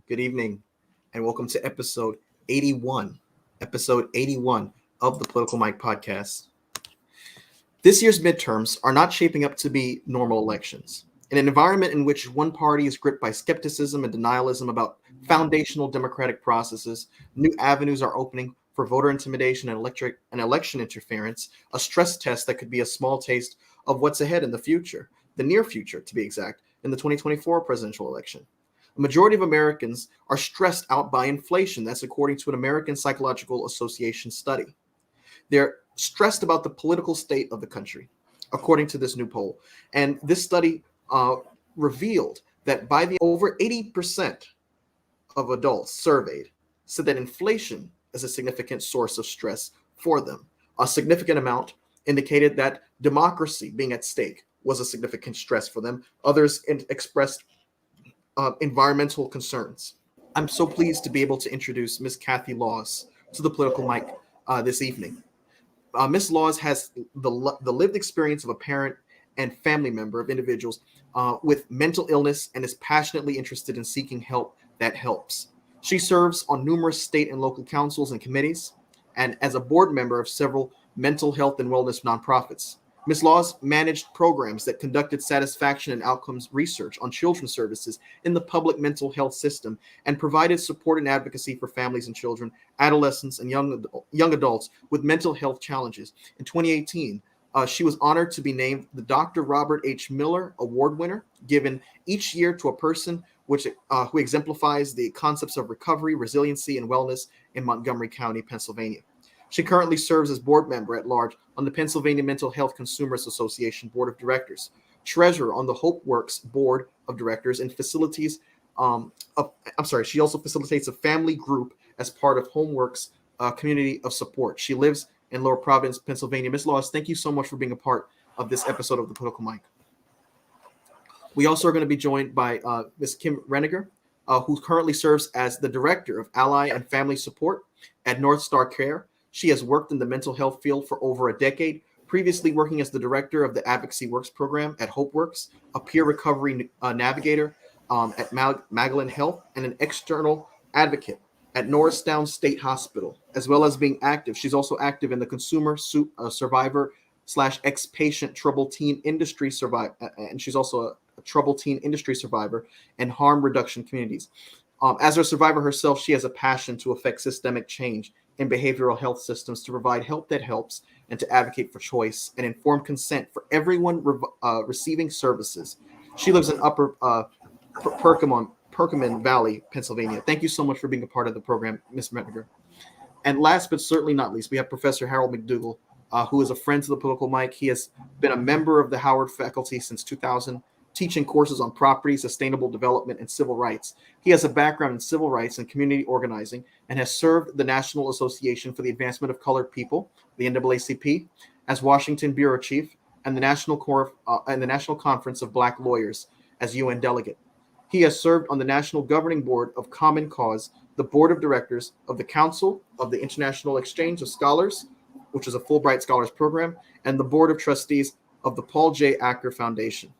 Good evening, and welcome to episode 81 of the Political Mike podcast. This year's midterms are not shaping up to be normal elections. In an environment in which one party is gripped by skepticism and denialism about foundational democratic processes, new avenues are opening for voter intimidation and election interference, a stress test that could be a small taste of what's ahead in the future, the near future to be exact, in the 2024 presidential election. A majority of Americans are stressed out by inflation. That's according to an American Psychological Association study. They're stressed about the political state of the country, according to this new poll. And this study revealed that by the over 80% of adults surveyed said that inflation is a significant source of stress for them. A significant amount indicated that democracy being at stake was a significant stress for them. Others expressed environmental concerns. I'm so pleased to be able to introduce Ms. Kathy Laws to the Political Mic this evening. Ms. Laws has the lived experience of a parent and family member of individuals with mental illness and is passionately interested in seeking help that helps. She serves on numerous state and local councils and committees and as a board member of several mental health and wellness nonprofits. Ms. Laws managed programs that conducted satisfaction and outcomes research on children's services in the public mental health system and provided support and advocacy for families and children, adolescents, and young adults with mental health challenges. In 2018, she was honored to be named the Dr. Robert H. Miller Award winner, given each year to a person who exemplifies the concepts of recovery, resiliency, and wellness in Montgomery County, Pennsylvania. She currently serves as board member at large on the Pennsylvania Mental Health Consumers Association Board of Directors, treasurer on the HopeWorks Board of Directors, and she also facilitates a family group as part of HomeWorks community of support. She lives in Lower Providence, Pennsylvania. Ms. Laws, thank you so much for being a part of this episode of the Political Mic. We also are going to be joined by Ms. Kim Reniger, who currently serves as the Director of Ally and Family Support at North Star Care. She has worked in the mental health field for over a decade, previously working as the director of the Advocacy Works program at HopeWorks, a peer recovery navigator at Magdalen Health, and an external advocate at Norristown State Hospital, as well as being active. She's also active in the consumer survivor / ex-patient troubled teen industry survivor, and she's also a troubled teen industry survivor and harm reduction communities. As a survivor herself, she has a passion to affect systemic change in behavioral health systems to provide help that helps and to advocate for choice and informed consent for everyone receiving services. She lives in Upper Perkman Valley, Pennsylvania. Thank you so much for being a part of the program, Ms. Reniger. And last but certainly not least, we have Professor Harold McDougall, who is a friend to the Political Mic. He has been a member of the Howard faculty since 2000, teaching courses on property, sustainable development, and civil rights. He has a background in civil rights and community organizing and has served the National Association for the Advancement of Colored People, the NAACP, as Washington Bureau Chief and the National Conference of Black Lawyers as UN delegate. He has served on the National Governing Board of Common Cause, the Board of Directors of the Council of the International Exchange of Scholars, which is a Fulbright Scholars Program, and the Board of Trustees of the Paul J. Acker Foundation.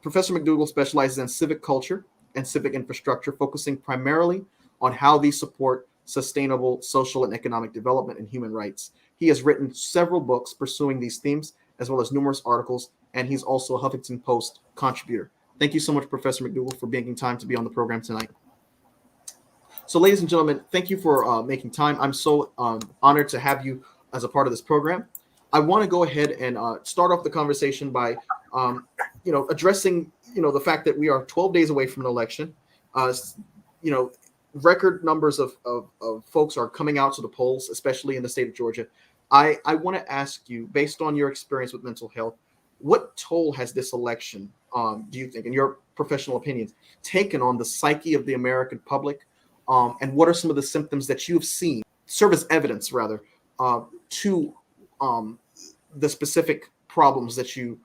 Professor McDougall specializes in civic culture and civic infrastructure, focusing primarily on how these support sustainable social and economic development and human rights. He has written several books pursuing these themes, as well as numerous articles, and he's also a Huffington Post contributor. Thank you so much, Professor McDougall, for making time to be on the program tonight. So, ladies and gentlemen, thank you for making time. I'm so honored to have you as a part of this program. I want to go ahead and start off the conversation by, addressing, the fact that we are 12 days away from an election. Record numbers of folks are coming out to the polls, especially in the state of Georgia. I want to ask you, based on your experience with mental health, what toll has this election, do you think, in your professional opinions, taken on the psyche of the American public? And what are some of the symptoms that you have seen, serve as evidence, rather, to the specific problems that you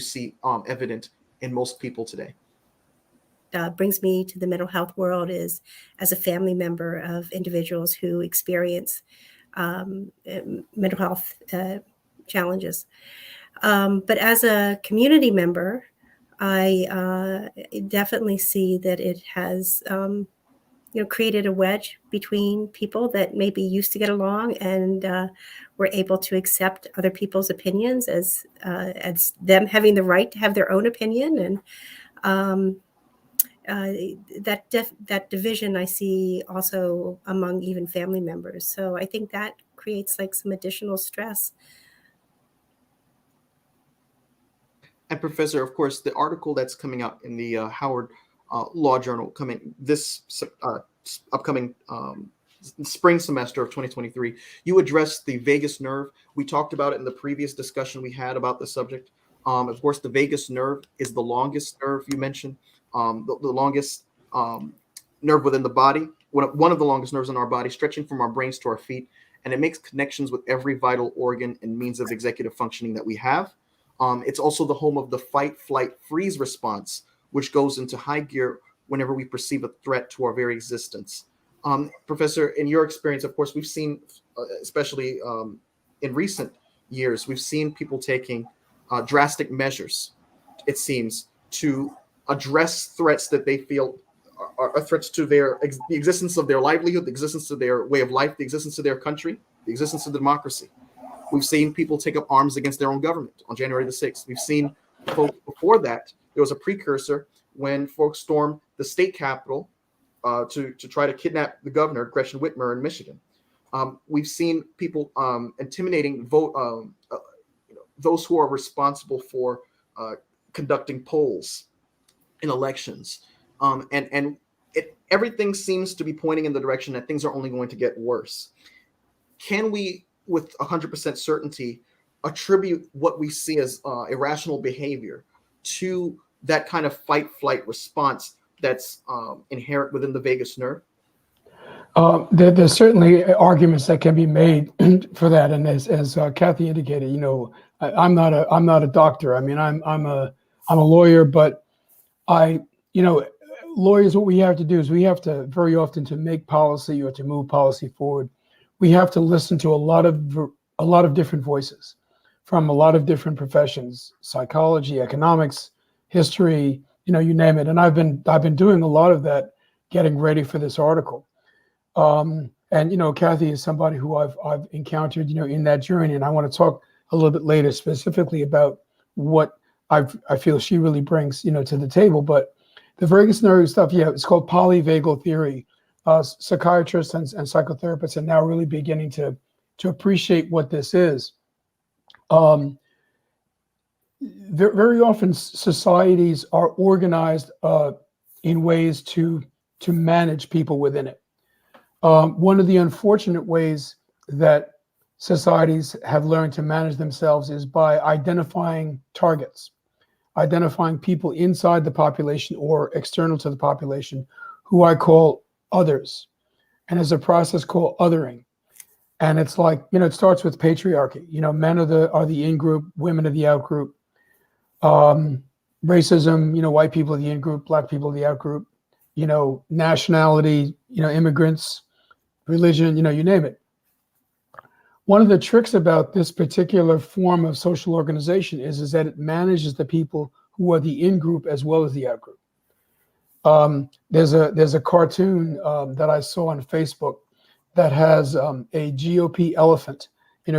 see evident in most people today? Brings me to the mental health world is as a family member of individuals who experience mental health challenges. But as a community member, I definitely see that it has created a wedge between people that maybe used to get along and were able to accept other people's opinions as them having the right to have their own opinion. And that division I see also among even family members. So I think that creates like some additional stress. And Professor, of course, the article that's coming out in the Howard Law Journal coming this upcoming spring semester of 2023, you addressed the vagus nerve. We talked about it in the previous discussion we had about the subject. Of course, the vagus nerve is the longest nerve you mentioned, the longest nerve within the body, one of the longest nerves in our body, stretching from our brains to our feet, and it makes connections with every vital organ and means of executive functioning that we have. It's also the home of the fight, flight, freeze response, which goes into high gear whenever we perceive a threat to our very existence. Professor, in your experience, of course, we've seen, especially in recent years, we've seen people taking drastic measures, it seems, to address threats that they feel are threats to the existence of their livelihood, the existence of their way of life, the existence of their country, the existence of democracy. We've seen people take up arms against their own government on January the 6th. We've seen folks before that. There was a precursor when folks stormed the state capitol to try to kidnap the governor, Gretchen Whitmer, in Michigan. We've seen people intimidating those who are responsible for conducting polls in elections. And everything seems to be pointing in the direction that things are only going to get worse. Can we, with 100% certainty, attribute what we see as irrational behavior to that kind of fight-flight response that's inherent within the vagus nerve? There's certainly arguments that can be made for that, and as Kathy indicated, I'm not a doctor. I mean, I'm a lawyer, but lawyers, what we have to do is we have to very often, to make policy or to move policy forward, we have to listen to a lot of different voices from a lot of different professions: psychology, economics, history, you name it. And I've been doing a lot of that, getting ready for this article. And Kathy is somebody who I've encountered, in that journey, and I want to talk a little bit later specifically about what I feel she really brings, to the table. But the vagus nerve stuff, it's called polyvagal theory. Psychiatrists and psychotherapists are now really beginning to appreciate what this is. Very often societies are organized in ways to manage people within it. One of the unfortunate ways that societies have learned to manage themselves is by identifying targets, identifying people inside the population or external to the population who I call others. And there's a process called othering. And it's like, it starts with patriarchy. Men are the in-group, women are the out-group. Racism, white people are the in-group, black people are the out-group. Nationality, immigrants, religion, you name it. One of the tricks about this particular form of social organization is that it manages the people who are the in-group as well as the out-group. There's a cartoon that I saw on Facebook that has a GOP elephant,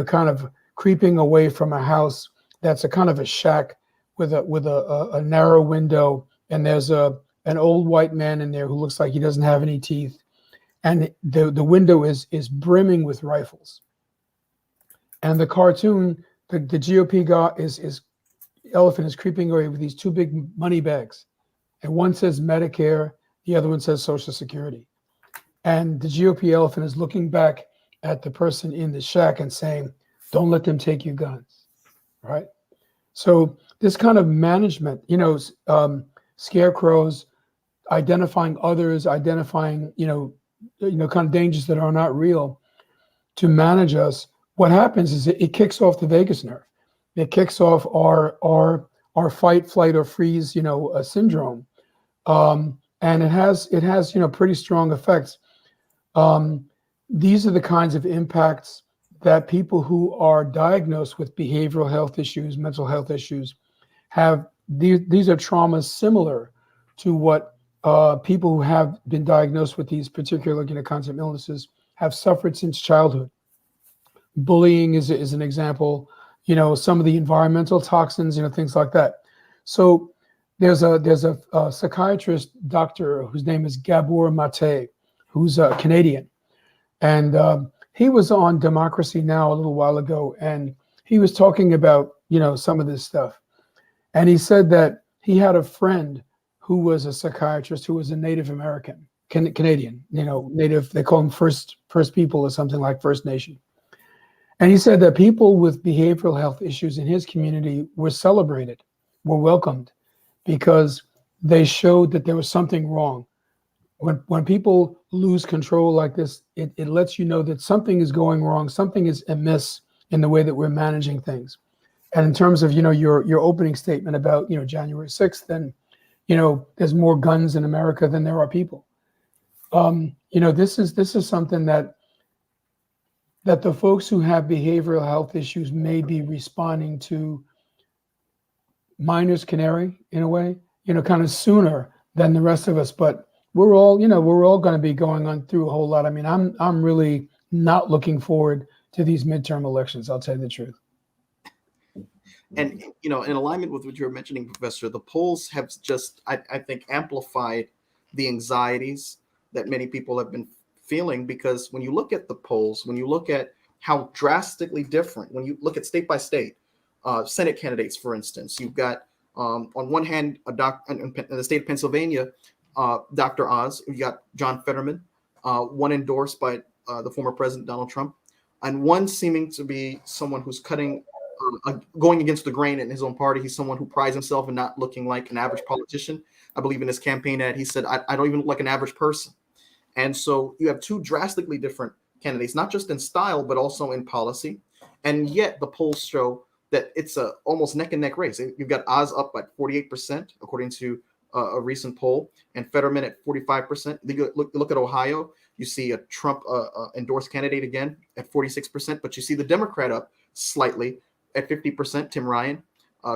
kind of creeping away from a house that's a kind of a shack with a narrow window and there's an old white man in there who looks like he doesn't have any teeth, and the window is brimming with rifles. And the cartoon, the GOP guy is elephant is creeping away with these two big money bags, and one says Medicare, the other one says Social Security, and the GOP elephant is looking back at the person in the shack and saying, "Don't let them take your guns," right? So this kind of management, scarecrows, identifying others, identifying, kind of dangers that are not real to manage us. What happens is it kicks off the vagus nerve. It kicks off our fight, flight, or freeze, syndrome, and it has pretty strong effects. These are the kinds of impacts that people who are diagnosed with behavioral health issues, mental health issues, have. These are traumas similar to what people who have been diagnosed with these particular kinds of illnesses have suffered since childhood. Bullying is an example. Some of the environmental toxins, things like that. So there's a psychiatrist, doctor, whose name is Gabor Mate, who's a Canadian, and he was on Democracy Now! A little while ago, and he was talking about some of this stuff, and he said that he had a friend who was a psychiatrist who was a Native American, Canadian, Native. They call them First People or something like First Nation. And he said that people with behavioral health issues in his community were celebrated, were welcomed, because they showed that there was something wrong. When people lose control like this, it lets you know that something is going wrong, something is amiss in the way that we're managing things. And in terms of your opening statement about January 6th, then there's more guns in America than there are people. This is something that the folks who have behavioral health issues may be responding to miner's canary in a way, kind of sooner than the rest of us. But we're all going to be going on through a whole lot. I mean, I'm really not looking forward to these midterm elections. I'll tell you the truth. And, in alignment with what you were mentioning, Professor, the polls have just, I think, amplified the anxieties that many people have been feeling, because when you look at the polls, when you look at how drastically different, when you look at state by state, Senate candidates, for instance, you've got on one hand, in the state of Pennsylvania, Dr. Oz, you got John Fetterman, one endorsed by the former president, Donald Trump, and one seeming to be someone who's going against the grain in his own party. He's someone who prides himself in not looking like an average politician. I believe in his campaign ad, he said, I don't even look like an average person. And so you have two drastically different candidates, not just in style, but also in policy. And yet the polls show that it's a almost neck and neck race. You've got Oz up by 48%, according to a recent poll, and Fetterman at 45%. Look at Ohio. You see a Trump endorsed candidate again at 46%, but you see the Democrat up slightly at 50%, Tim Ryan.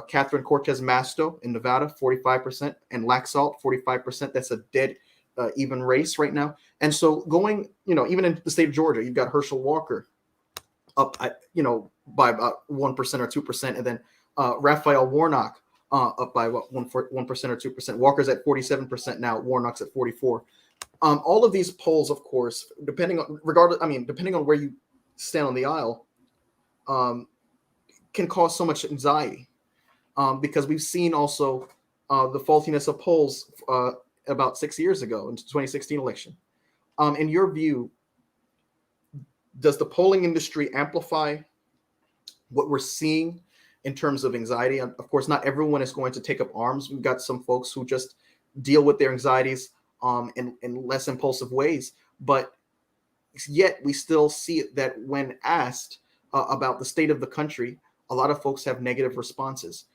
Catherine Cortez Masto in Nevada, 45%, and Laxalt, 45%. That's a dead even race right now. And so going, even in the state of Georgia, you've got Herschel Walker up, by about 1% or 2%, and then Raphael Warnock up by what 1% or 2%. Walker's at 47% now. Warnock's at 44%. All of these polls, of course, depending on where you stand on the aisle, can cause so much anxiety, because we've seen also the faultiness of polls about 6 years ago in the 2016 election. In your view, does the polling industry amplify what we're seeing in terms of anxiety? Of course, not everyone is going to take up arms. We've got some folks who just deal with their anxieties in less impulsive ways, but yet we still see that when asked about the state of the country, a lot of folks have negative responses.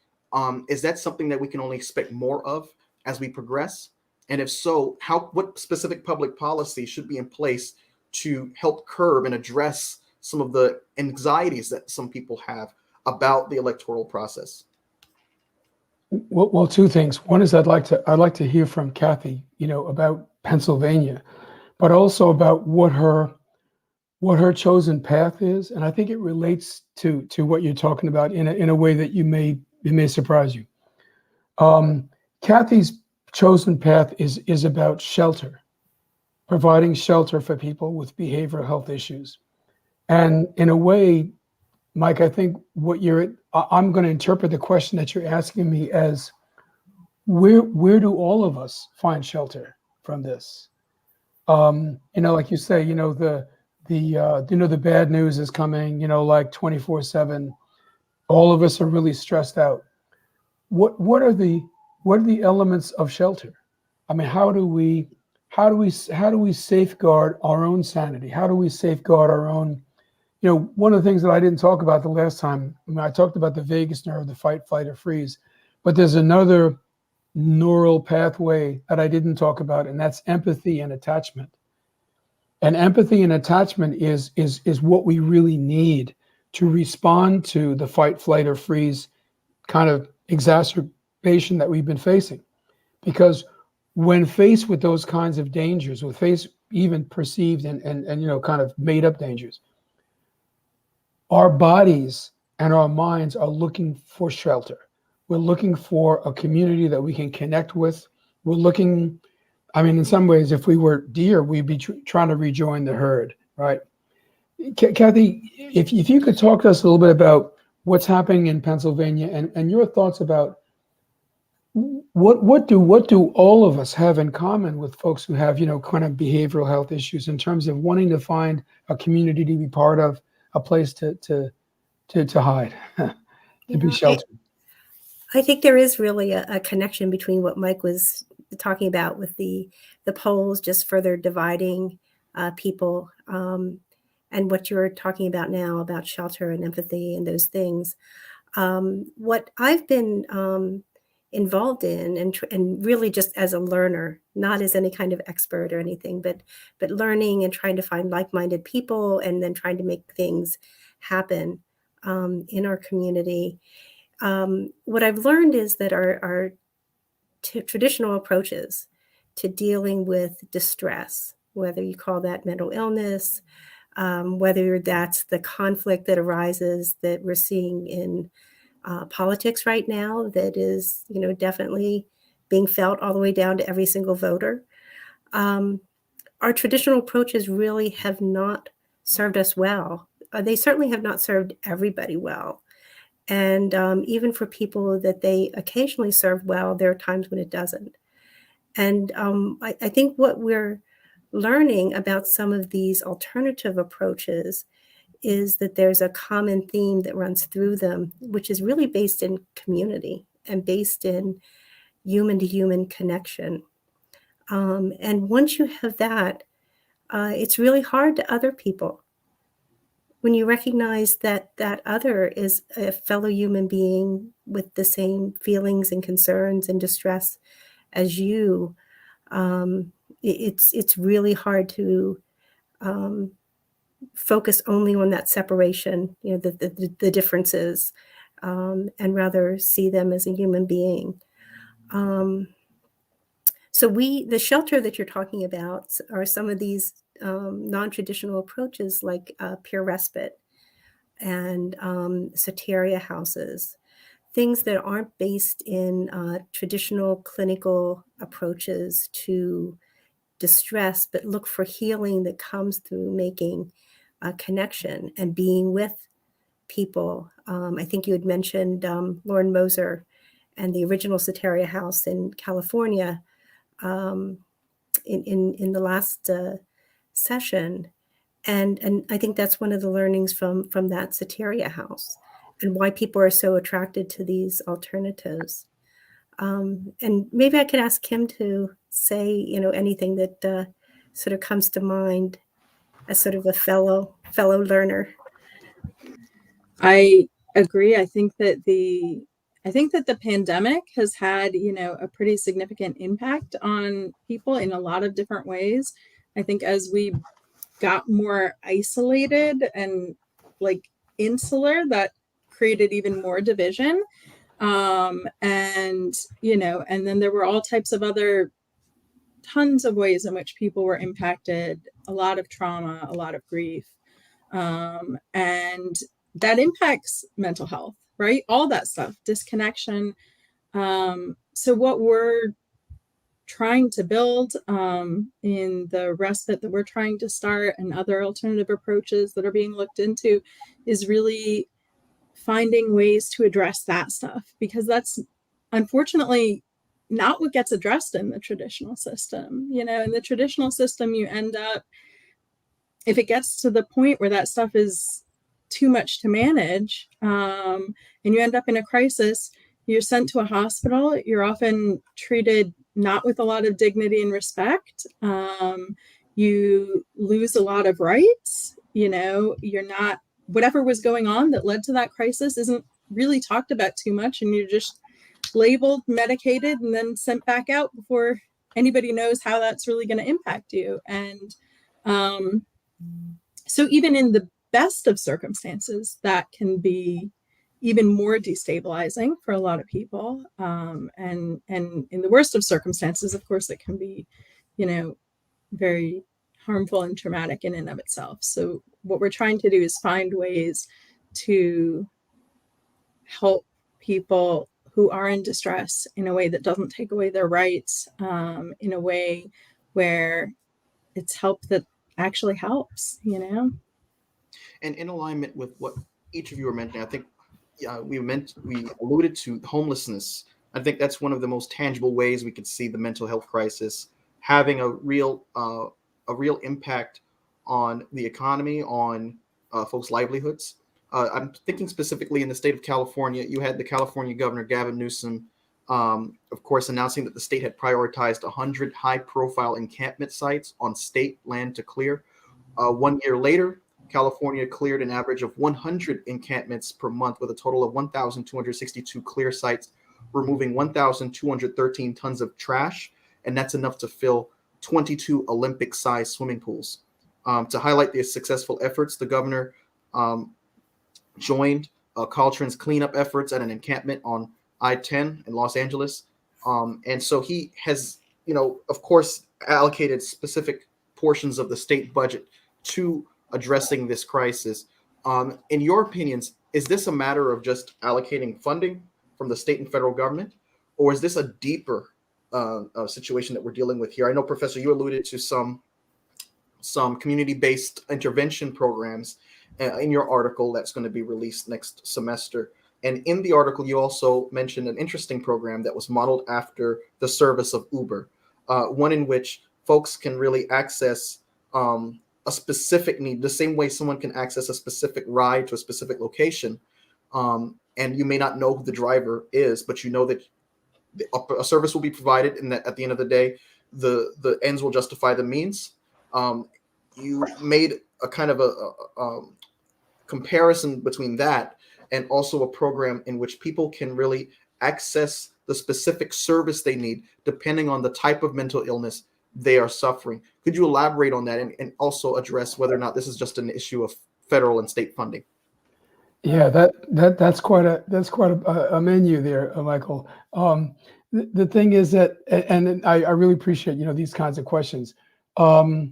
Is that something that we can only expect more of as we progress? And if so, what specific public policy should be in place to help curb and address some of the anxieties that some people have about the electoral process? Well, two things. One is I'd like to hear from Kathy, about Pennsylvania, but also about what her chosen path is, and I think it relates to what you're talking about in a way that it may surprise you. Kathy's chosen path is about shelter, providing shelter for people with behavioral health issues. And in a way, Mike, I think I'm going to interpret the question that you're asking me as where do all of us find shelter from this? Like you say, the bad news is coming, like 24/7. All of us are really stressed out. What are the elements of shelter? I mean, how do we safeguard our own sanity? How do we safeguard our own? One of the things that I didn't talk about the last time, I talked about the vagus nerve, the fight, flight, or freeze, but there's another neural pathway that I didn't talk about, and that's empathy and attachment. And empathy and attachment is what we really need to respond to the fight, flight, or freeze kind of exacerbation that we've been facing. Because when faced with those kinds of dangers, with face even perceived and kind of made up dangers, our bodies and our minds are looking for shelter. We're looking for a community that we can connect with. We're looking, in some ways, if we were deer, we'd be trying to rejoin the herd, right? Kathy, if you could talk to us a little bit about what's happening in Pennsylvania and your thoughts about what do all of us have in common with folks who have, kind of behavioral health issues in terms of wanting to find a community to be part of, a place to hide, to be sheltered. I think there is really a connection between what Mike was talking about with the polls just further dividing people, and what you're talking about now about shelter and empathy and those things. What I've been involved in and really just as a learner, not as any kind of expert or anything, but learning and trying to find like-minded people and then trying to make things happen in our community. What I've learned is that our traditional approaches to dealing with distress, whether you call that mental illness, whether that's the conflict that arises that we're seeing in politics right now, that is, definitely being felt all the way down to every single voter. Our traditional approaches really have not served us well. They certainly have not served everybody well. And even for people that they occasionally serve well, there are times when it doesn't. And I think what we're learning about some of these alternative approaches is that there's a common theme that runs through them, which is really based in community and based in human-to-human connection. And once you have that, it's really hard to other people. When you recognize that that other is a fellow human being with the same feelings and concerns and distress as you, it's really hard to focus only on that separation, the differences, and rather see them as a human being. So the shelter that you're talking about are some of these non-traditional approaches like peer respite and soteria houses, things that aren't based in traditional clinical approaches to distress, but look for healing that comes through making a connection and being with people. I think you had mentioned Lauren Moser and the original Soteria House in California in the last session. And I think that's one of the learnings from that Soteria House and why people are so attracted to these alternatives. And maybe I could ask Kim to say, anything that sort of comes to mind as sort of a fellow learner. I agree. I think that the pandemic has had, a pretty significant impact on people in a lot of different ways. I think as we got more isolated and like insular, that created even more division. And then there were all types of other tons of ways in which people were impacted, a lot of trauma, a lot of grief. And that impacts mental health, right? All that stuff, disconnection. So what we're trying to build in the respite that we're trying to start and other alternative approaches that are being looked into is really finding ways to address that stuff, because that's unfortunately not what gets addressed in the traditional system. You know, in the traditional system, you end up, if it gets to the point where that stuff is too much to manage, and you end up in a crisis, you're sent to a hospital. You're often treated not with a lot of dignity and respect. You lose a lot of rights. You know, you're not, whatever was going on that led to that crisis isn't really talked about too much, and you're just labeled, medicated, and then sent back out before anybody knows how that's really going to impact you. And so even in the best of circumstances, that can be even more destabilizing for a lot of people. And in the worst of circumstances, of course, it can be, you know, very harmful and traumatic in and of itself. So what we're trying to do is find ways to help people who are in distress in a way that doesn't take away their rights, in a way where it's help that actually helps, you know? And in alignment with what each of you are mentioning, I think we alluded to homelessness. I think that's one of the most tangible ways we could see the mental health crisis having a real impact on the economy, on folks' livelihoods. I'm thinking specifically in the state of California. You had the California Governor Gavin Newsom, of course, announcing that the state had prioritized 100 high-profile encampment sites on state land to clear. 1 year later, California cleared an average of 100 encampments per month, with a total of 1,262 clear sites, removing 1,213 tons of trash, and that's enough to fill 22 Olympic-sized swimming pools. To highlight the successful efforts, the governor joined Caltrans cleanup efforts at an encampment on I-10 in Los Angeles. And so he has, of course, allocated specific portions of the state budget to addressing this crisis. In your opinions, is this a matter of just allocating funding from the state and federal government, or is this a deeper situation that we're dealing with here? I know, Professor, you alluded to some community-based intervention programs in your article that's going to be released next semester. And in the article, you also mentioned an interesting program that was modeled after the service of Uber, one in which folks can really access a specific need, the same way someone can access a specific ride to a specific location. And you may not know who the driver is, but you know that a service will be provided, and that at the end of the day, the ends will justify the means. You made a kind of a comparison between that and also a program in which people can really access the specific service they need depending on the type of mental illness they are suffering. Could you elaborate on that and also address whether or not this is just an issue of federal and state funding? Yeah, that's quite a menu there, Michael. The thing is that, and I really appreciate these kinds of questions. The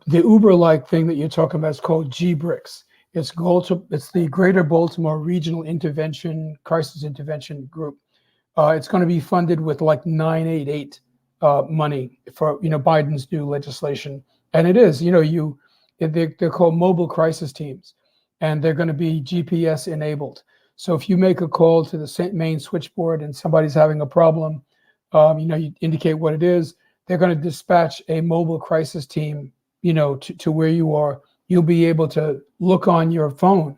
Uber-like thing that you're talking about is called GBRICS. It's the Greater Baltimore Regional Crisis Intervention Group. It's going to be funded with like 988 money for Biden's new legislation, and it is they're called mobile crisis teams, and they're going to be GPS enabled. So if you make a call to the main switchboard and somebody's having a problem, you indicate what it is. They're going to dispatch a mobile crisis team, to where you are. You'll be able to look on your phone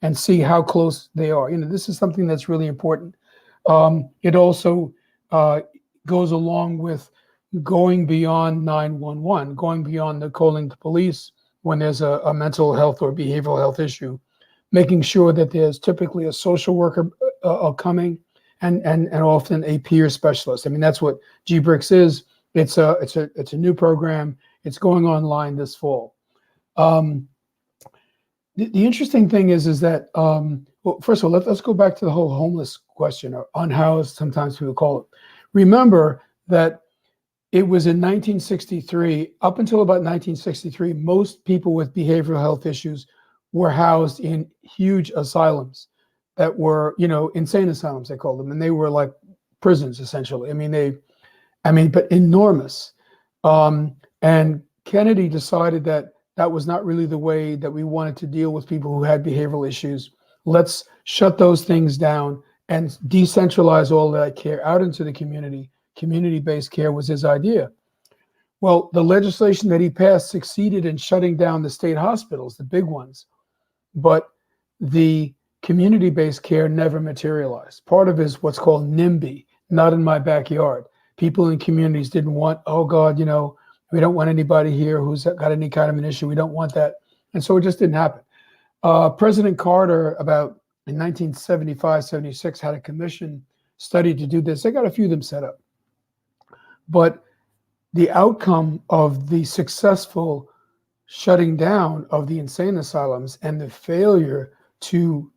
and see how close they are. This is something that's really important. It also goes along with going beyond 911, going beyond the calling the police when there's a mental health or behavioral health issue, making sure that there's typically a social worker coming and often a peer specialist. I mean, that's what GBRICS is. It's a new program. It's going online this fall. The interesting thing is that, well, first of all, let's go back to the whole homeless question, or unhoused, sometimes people call it. Remember that it was in 1963, up until about 1963, most people with behavioral health issues were housed in huge asylums that were, insane asylums, they called them. And they were like prisons, essentially. I mean, I mean, but enormous. And Kennedy decided that that was not really the way that we wanted to deal with people who had behavioral issues. Let's shut those things down and decentralize all that care out into the community. Community-based care was his idea. Well, the legislation that he passed succeeded in shutting down the state hospitals, the big ones, but the community-based care never materialized. Part of it is what's called NIMBY, not in my backyard. People in communities didn't want, oh God, we don't want anybody here who's got any kind of an issue. We don't want that. And so it just didn't happen. President Carter, about in 1975, 76, had a commission study to do this. They got a few of them set up. But the outcome of the successful shutting down of the insane asylums and the failure to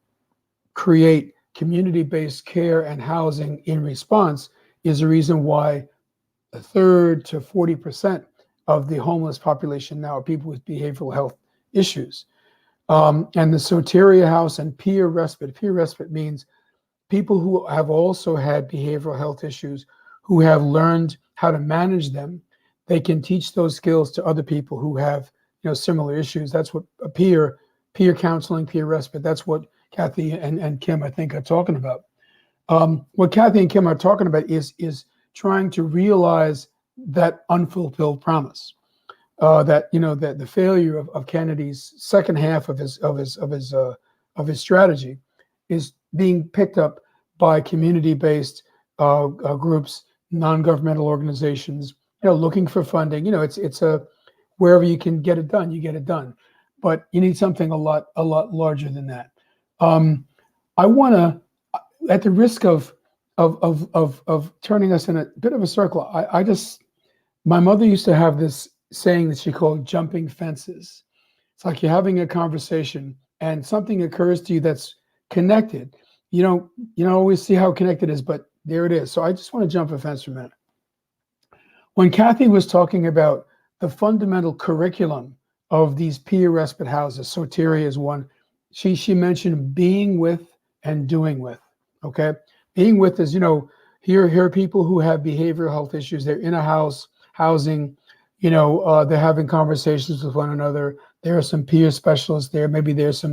create community-based care and housing in response is the reason why 1/3 to 40% of the homeless population now are people with behavioral health issues. And the Soteria House and peer respite. Peer respite means people who have also had behavioral health issues, who have learned how to manage them. They can teach those skills to other people who have similar issues. That's what a peer counseling, peer respite. That's what Kathy and Kim, I think, are talking about. What Kathy and Kim are talking about is trying to realize that unfulfilled promise. That the failure of Kennedy's second half of his strategy is being picked up by community-based groups, non-governmental organizations, looking for funding. It's a wherever you can get it done, you get it done. But you need something a lot larger than that. I want to, at the risk of turning us in a bit of a circle, my mother used to have this saying that she called jumping fences. It's like you're having a conversation and something occurs to you that's connected. You don't always see how connected it is, but there it is. So I just want to jump a fence for a minute. When Kathy was talking about the fundamental curriculum of these peer respite houses, Soteria is one, she mentioned being with and doing with, okay? Being with is, here are people who have behavioral health issues. They're in a house, housing, they're having conversations with one another. There are some peer specialists there. Maybe there's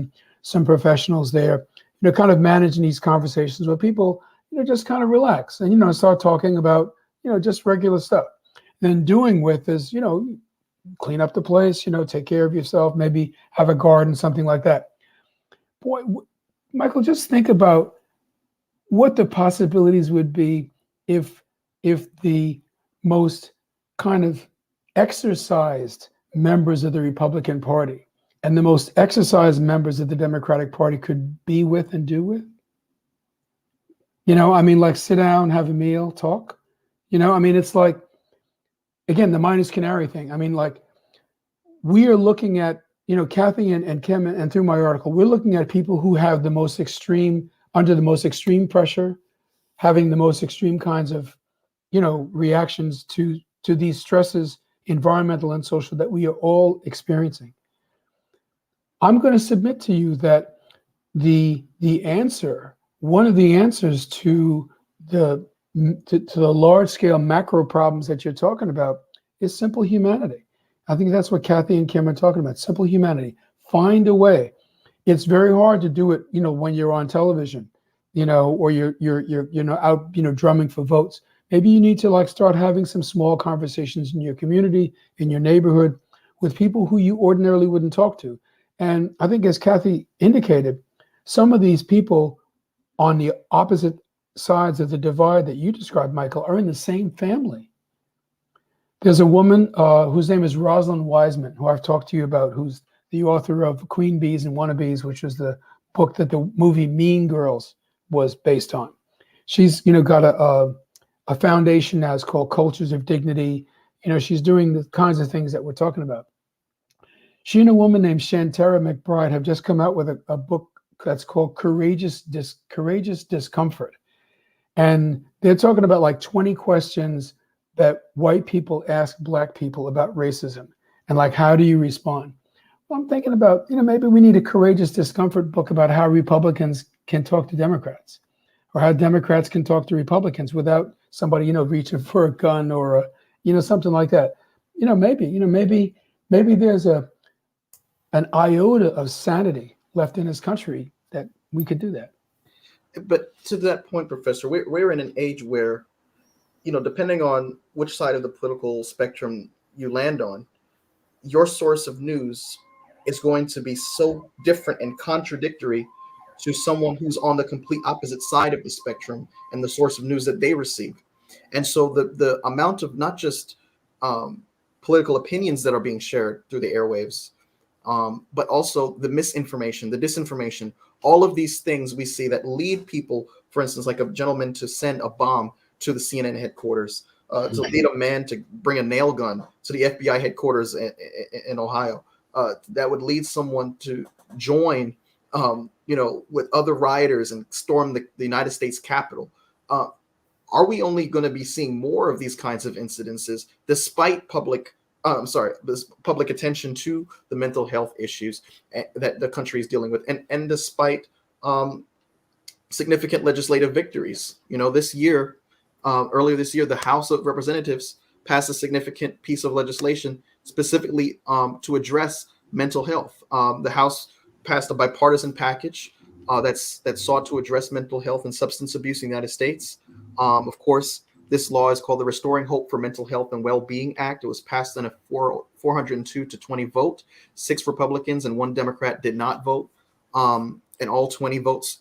some professionals there, kind of managing these conversations where people, just kind of relax and, start talking about, just regular stuff. Then doing with is, clean up the place, take care of yourself, maybe have a garden, something like that. Boy, Michael, just think about what the possibilities would be if the most kind of exercised members of the Republican Party and the most exercised members of the Democratic Party could be with and do with. Like sit down, have a meal, talk. It's like, again, the Minus Canary thing. We are looking at, Kathy and Kim, and through my article, we're looking at people who have the most extreme, under the most extreme pressure, having the most extreme kinds of, reactions to these stresses, environmental and social, that we are all experiencing. I'm going to submit to you that the answer, one of the answers to the large scale macro problems that you're talking about is simple humanity. I think that's what Kathy and Kim are talking about. Simple humanity. Find a way. It's very hard to do it, when you're on television, or you're out, drumming for votes. Maybe you need to start having some small conversations in your community, in your neighborhood, with people who you ordinarily wouldn't talk to. And I think, as Kathy indicated, some of these people on the opposite sides of the divide that you described, Michael, are in the same family. There's a woman whose name is Rosalind Wiseman, who I've talked to you about, who's the author of Queen Bees and Wannabes, which was the book that the movie Mean Girls was based on. She's, got a foundation now. It's called Cultures of Dignity. She's doing the kinds of things that we're talking about. She and a woman named Shantara McBride have just come out with a book that's called Courageous Discomfort. And they're talking about 20 questions that white people ask Black people about racism, and how do you respond? Well, I'm thinking about, maybe we need a Courageous Discomfort book about how Republicans can talk to Democrats, or how Democrats can talk to Republicans without somebody, reaching for a gun or something like that. Maybe there's an iota of sanity left in this country that we could do that. But to that point, Professor, we're in an age where, depending on which side of the political spectrum you land on, your source of news is going to be so different and contradictory to someone who's on the complete opposite side of the spectrum and the source of news that they receive. And so the amount of not just political opinions that are being shared through the airwaves, but also the misinformation, the disinformation, all of these things we see that lead people, for instance, like a gentleman to send a bomb to the CNN headquarters, to lead a man to bring a nail gun to the FBI headquarters in Ohio, that would lead someone to join, with other rioters and storm the United States Capitol. Are we only going to be seeing more of these kinds of incidences despite public attention to the mental health issues that the country is dealing with, and despite significant legislative victories? Earlier this year, the House of Representatives passed a significant piece of legislation specifically to address mental health. The House passed a bipartisan package that sought to address mental health and substance abuse in the United States. Of course, this law is called the Restoring Hope for Mental Health and Well-Being Act. It was passed in a 402 to 20 vote. 6 Republicans and 1 Democrat did not vote, and all 20 votes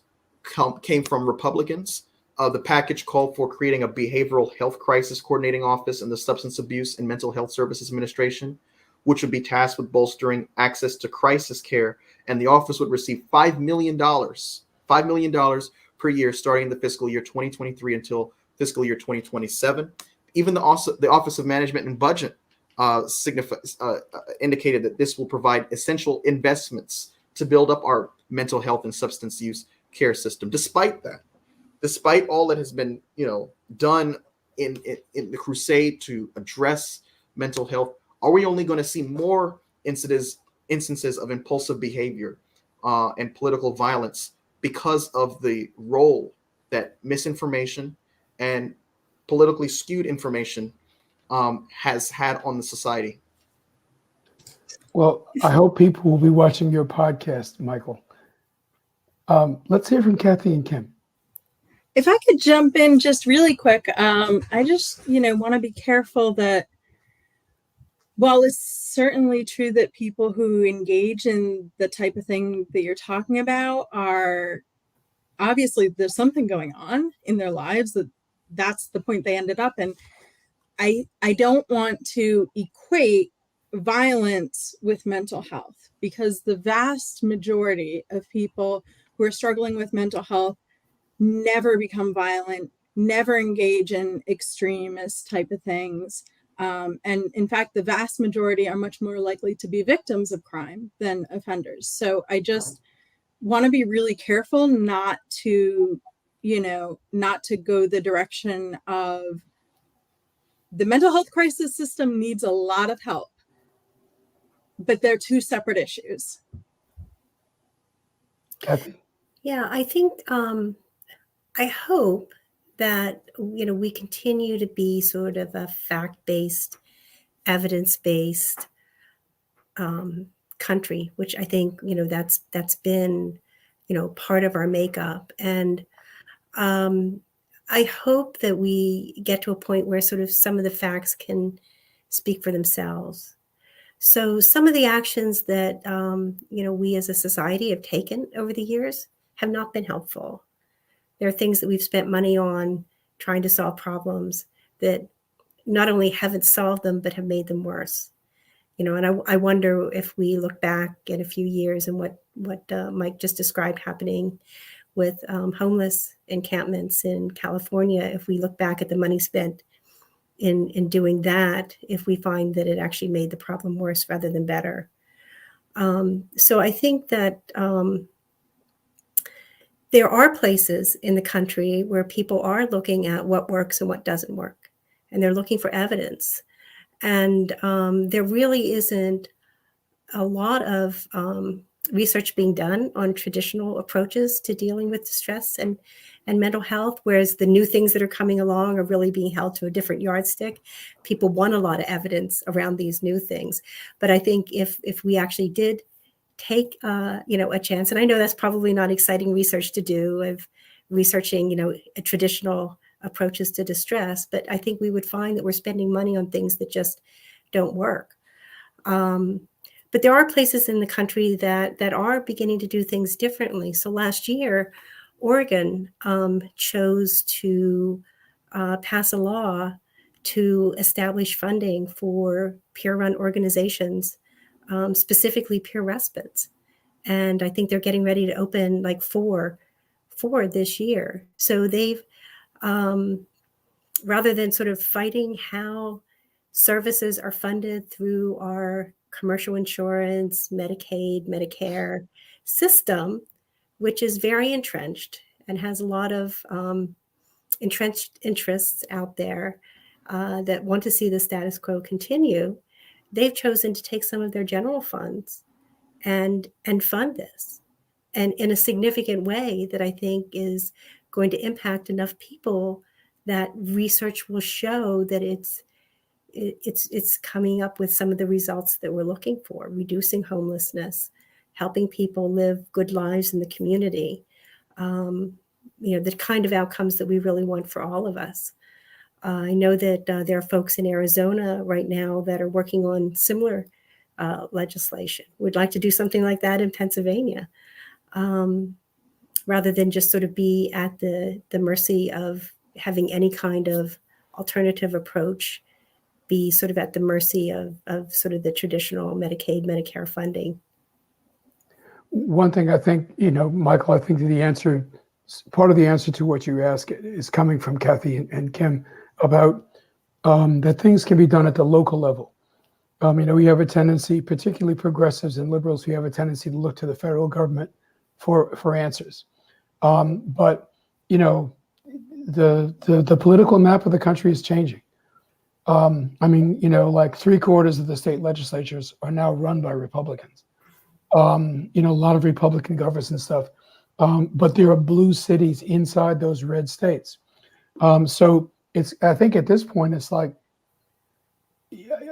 came from Republicans. The package called for creating a behavioral health crisis coordinating office in the Substance Abuse and Mental Health Services Administration, which would be tasked with bolstering access to crisis care, and the office would receive $5 million per year starting the fiscal year 2023 until fiscal year 2027. Even the Office of Management and Budget indicated that this will provide essential investments to build up our mental health and substance use care system. Despite all that has been, done in the crusade to address mental health, are we only going to see more instances of impulsive behavior and political violence because of the role that misinformation and politically skewed information has had on the society? Well, I hope people will be watching your podcast, Michael. Let's hear from Kathy and Kim. If I could jump in just really quick, I just, want to be careful that while it's certainly true that people who engage in the type of thing that you're talking about are obviously there's something going on in their lives, that's the point they ended up in. I don't want to equate violence with mental health, because the vast majority of people who are struggling with mental health never become violent, never engage in extremist type of things. And in fact, the vast majority are much more likely to be victims of crime than offenders. So I just want to be really careful not to go the direction of the mental health crisis system needs a lot of help, but they're two separate issues. Kathy? Yeah, I think I hope that we continue to be sort of a fact-based, evidence-based country, which I think that's been part of our makeup. And I hope that we get to a point where sort of some of the facts can speak for themselves. So some of the actions that we as a society have taken over the years have not been helpful. There are things that we've spent money on trying to solve problems that not only haven't solved them, but have made them worse. And I wonder if we look back in a few years and what Mike just described happening with homeless encampments in California, if we look back at the money spent in doing that, if we find that it actually made the problem worse rather than better. So I think that there are places in the country where people are looking at what works and what doesn't work, and they're looking for evidence. And there really isn't a lot of research being done on traditional approaches to dealing with distress and mental health, whereas the new things that are coming along are really being held to a different yardstick. People want a lot of evidence around these new things. But I think if we actually did take a chance, and I know that's probably not exciting research to do of researching traditional approaches to distress, but I think we would find that we're spending money on things that just don't work. But there are places in the country that are beginning to do things differently. So last year, Oregon chose to pass a law to establish funding for peer-run organizations, specifically peer respites. And I think they're getting ready to open like four this year. So they've, rather than sort of fighting how services are funded through our commercial insurance, Medicaid, Medicare system, which is very entrenched and has a lot of entrenched interests out there that want to see the status quo continue, they've chosen to take some of their general funds and fund this, and in a significant way that I think is going to impact enough people that research will show that it's coming up with some of the results that we're looking for: reducing homelessness, helping people live good lives in the community, the kind of outcomes that we really want for all of us. I know that there are folks in Arizona right now that are working on similar legislation. We'd like to do something like that in Pennsylvania, rather than just sort of be at the mercy of having any kind of alternative approach, be sort of at the mercy of sort of the traditional Medicaid, Medicare funding. One thing I think, Michael, I think the answer, part of the answer to what you ask is coming from Kathy and Kim about that things can be done at the local level. We have a tendency, particularly progressives and liberals, we have a tendency to look to the federal government for answers. But the political map of the country is changing. Like 3/4 of the state legislatures are now run by Republicans. A lot of Republican governors and stuff. But there are blue cities inside those red states. So I think at this point, it's like,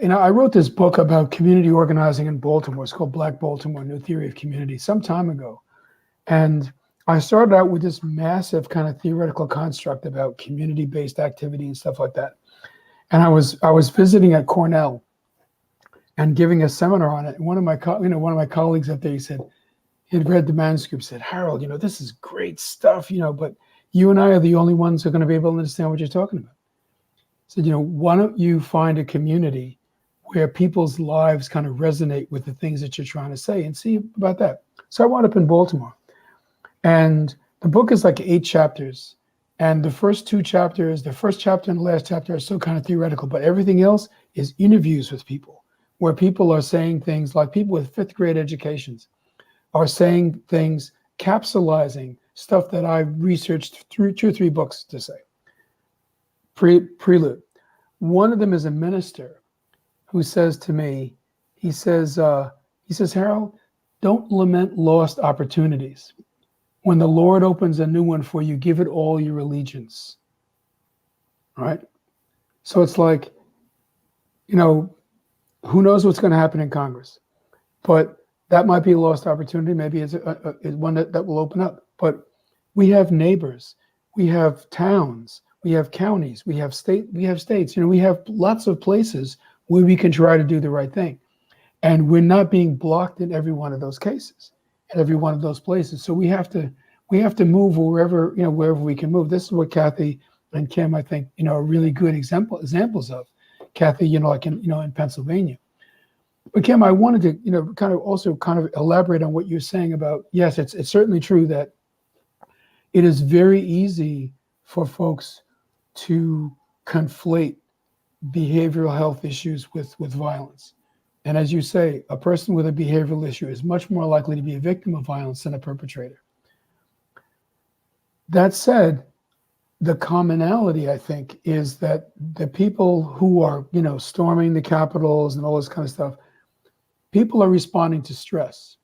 I wrote this book about community organizing in Baltimore. It's called Black Baltimore, New Theory of Community, some time ago. And I started out with this massive kind of theoretical construct about community-based activity and stuff like that. And I was visiting at Cornell and giving a seminar on it. And one of my colleagues up there, he said, he had read the manuscript, said, "Harold, this is great stuff, but you and I are the only ones who are going to be able to understand what you're talking about." I said, why don't you find a community where people's lives kind of resonate with the things that you're trying to say and see about that. So I wound up in Baltimore. And the book is like 8 chapters. And the first 2 chapters, the first chapter and the last chapter are still kind of theoretical, but everything else is interviews with people where people are saying things like people with 5th grade educations are saying things, capsulizing stuff that I researched through 2 or 3 books to say. Prelude. One of them is a minister who says to me, he says, "Harold, don't lament lost opportunities. When the Lord opens a new one for you, give it all your allegiance." All right? So it's like, who knows what's going to happen in Congress? But that might be a lost opportunity. Maybe it's one that will open up. But we have neighbors. We have towns. We have counties. We have states. We have lots of places where we can try to do the right thing. And we're not being blocked in every one of those cases, in every one of those places. So we have to move wherever we can move. This is what Kathy and Kim, I think, are really good examples of. Kathy, like in Pennsylvania. But Kim, I wanted to, kind of elaborate on what you're saying about, yes, it's certainly true that it is very easy for folks to conflate behavioral health issues with violence. And as you say, a person with a behavioral issue is much more likely to be a victim of violence than a perpetrator. That said, the commonality, I think, is that the people who are, storming the capitals and all this kind of stuff, people are responding to stress.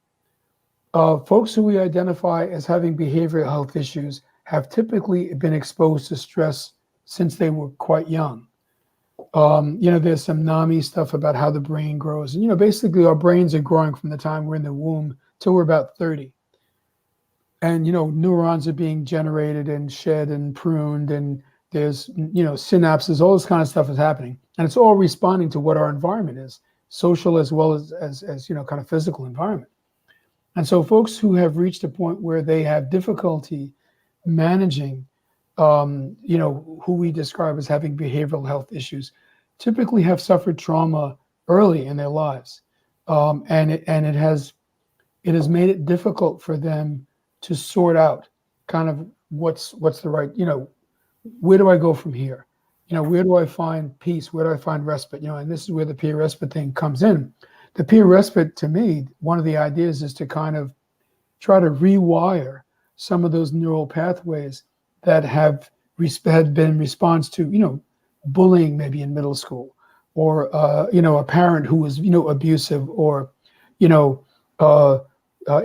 Folks who we identify as having behavioral health issues have typically been exposed to stress since they were quite young. There's some NAMI stuff about how the brain grows. And, basically our brains are growing from the time we're in the womb till we're about 30. And, neurons are being generated and shed and pruned, and there's, synapses, all this kind of stuff is happening. And it's all responding to what our environment is, social as well as kind of physical environment. And so folks who have reached a point where they have difficulty managing, who we describe as having behavioral health issues, typically have suffered trauma early in their lives. And it has made it difficult for them to sort out kind of what's the right, where do I go from here? Where do I find peace? Where do I find respite? And this is where the peer respite thing comes in. The peer respite, to me, one of the ideas is to kind of try to rewire some of those neural pathways that had been in response to, bullying maybe in middle school, or, a parent who was, abusive, or,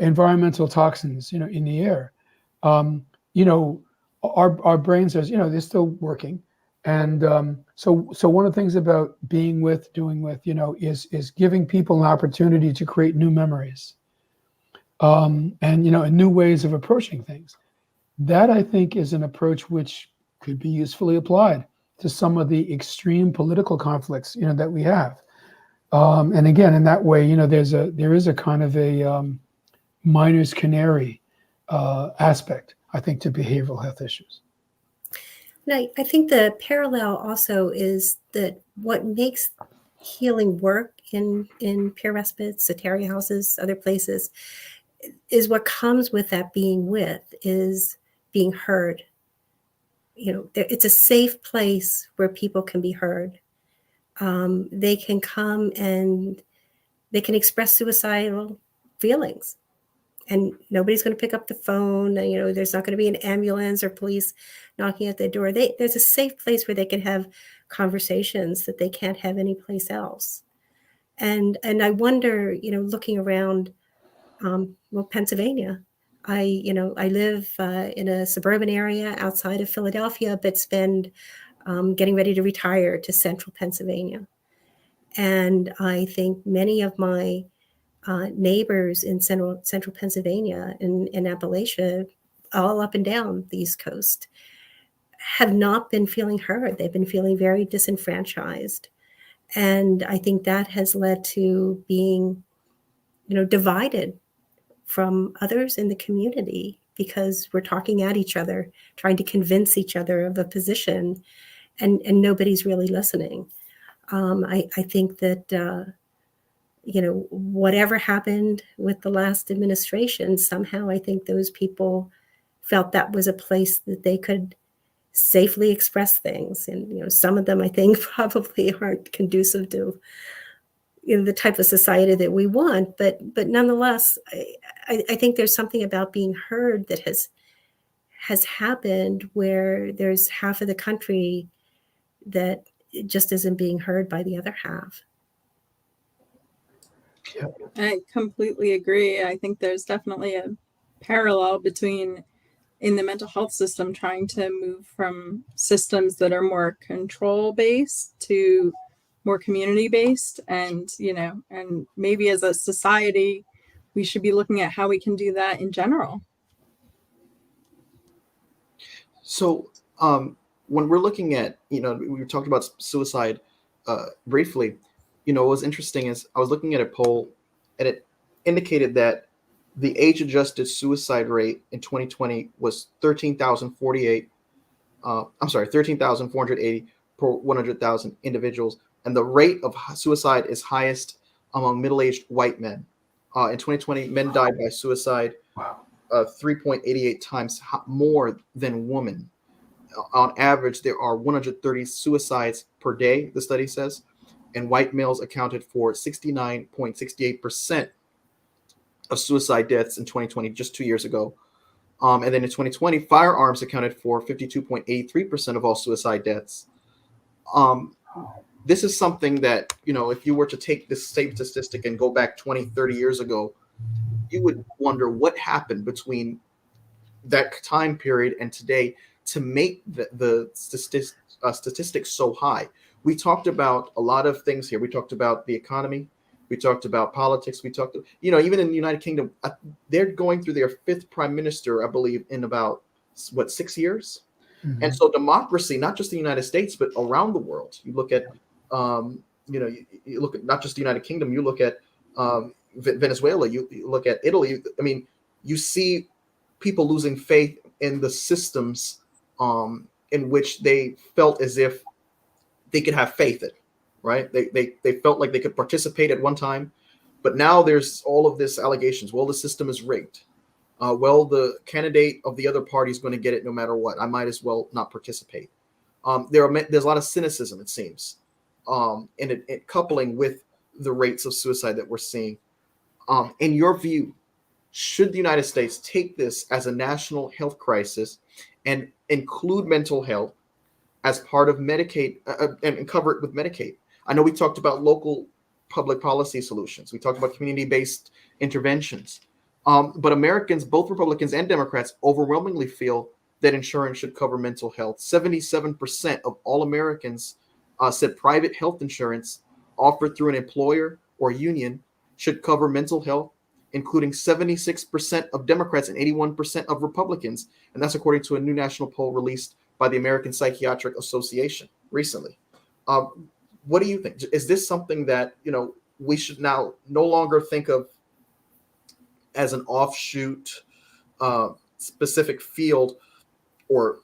environmental toxins, in the air. Our brains are, they're still working. And so one of the things about being with, doing with, is giving people an opportunity to create new memories, and new ways of approaching things. That, I think, is an approach which could be usefully applied to some of the extreme political conflicts, that we have. And again, in that way, there is a kind of a miner's canary aspect, I think, to behavioral health issues. And I think the parallel also is that what makes healing work in peer respite, Soteria houses, other places, is what comes with that being with, is being heard. It's a safe place where people can be heard. They can come and they can express suicidal feelings. And nobody's going to pick up the phone. There's not going to be an ambulance or police knocking at their door. There's a safe place where they can have conversations that they can't have anyplace else. And I wonder, looking around, Pennsylvania. I live in a suburban area outside of Philadelphia, but spend getting ready to retire to central Pennsylvania. And I think many of my neighbors in central Pennsylvania and in Appalachia, all up and down the East Coast, have not been feeling heard. They've been feeling very disenfranchised. And I think that has led to being, divided from others in the community, because we're talking at each other, trying to convince each other of a position, and nobody's really listening. I think that, whatever happened with the last administration, somehow I think those people felt that was a place that they could safely express things. And, some of them, I think, probably aren't conducive to, the type of society that we want. But nonetheless, I think there's something about being heard that has happened, where there's half of the country that just isn't being heard by the other half. Yeah. I completely agree. I think there's definitely a parallel between, in the mental health system, trying to move from systems that are more control based to more community based. And, and maybe as a society, we should be looking at how we can do that in general. So when we're looking at, we were talking about suicide briefly, what was interesting is I was looking at a poll, and it indicated that the age-adjusted suicide rate in 2020 was 13,480 per 100,000 individuals. And the rate of suicide is highest among middle-aged white men. In 2020, men died by suicide 3.88 times more than women. On average, there are 130 suicides per day, the study says, and white males accounted for 69.68% of suicide deaths in 2020, just 2 years ago. And then in 2020, firearms accounted for 52.83% of all suicide deaths. This is something that, if you were to take this same statistic and go back 20, 30 years ago, you would wonder what happened between that time period and today to make the statistics so high. We talked about a lot of things here. We talked about the economy. We talked about politics. We talked, even in the United Kingdom, they're going through their fifth prime minister, I believe, in about, 6 years? Mhm. And so democracy, not just the United States, but around the world. You look at, you look at not just the United Kingdom, you look at Venezuela, you look at Italy. I mean, you see people losing faith in the systems in which they felt as if they could have faith in, right? They felt like they could participate at one time, but now there's all of this allegations. Well, the system is rigged. Well, the candidate of the other party is going to get it no matter what. I might as well not participate. There's a lot of cynicism, it seems, and it coupling with the rates of suicide that we're seeing. In your view, should the United States take this as a national health crisis and include mental health as part of Medicaid and cover it with Medicaid? I know we talked about local public policy solutions. We talked about community-based interventions. But Americans, both Republicans and Democrats, overwhelmingly feel that insurance should cover mental health. 77% of all Americans said private health insurance offered through an employer or union should cover mental health, including 76% of Democrats and 81% of Republicans. And that's according to a new national poll released by the American Psychiatric Association recently. What do you think? Is this something that, we should now no longer think of as an offshoot specific field or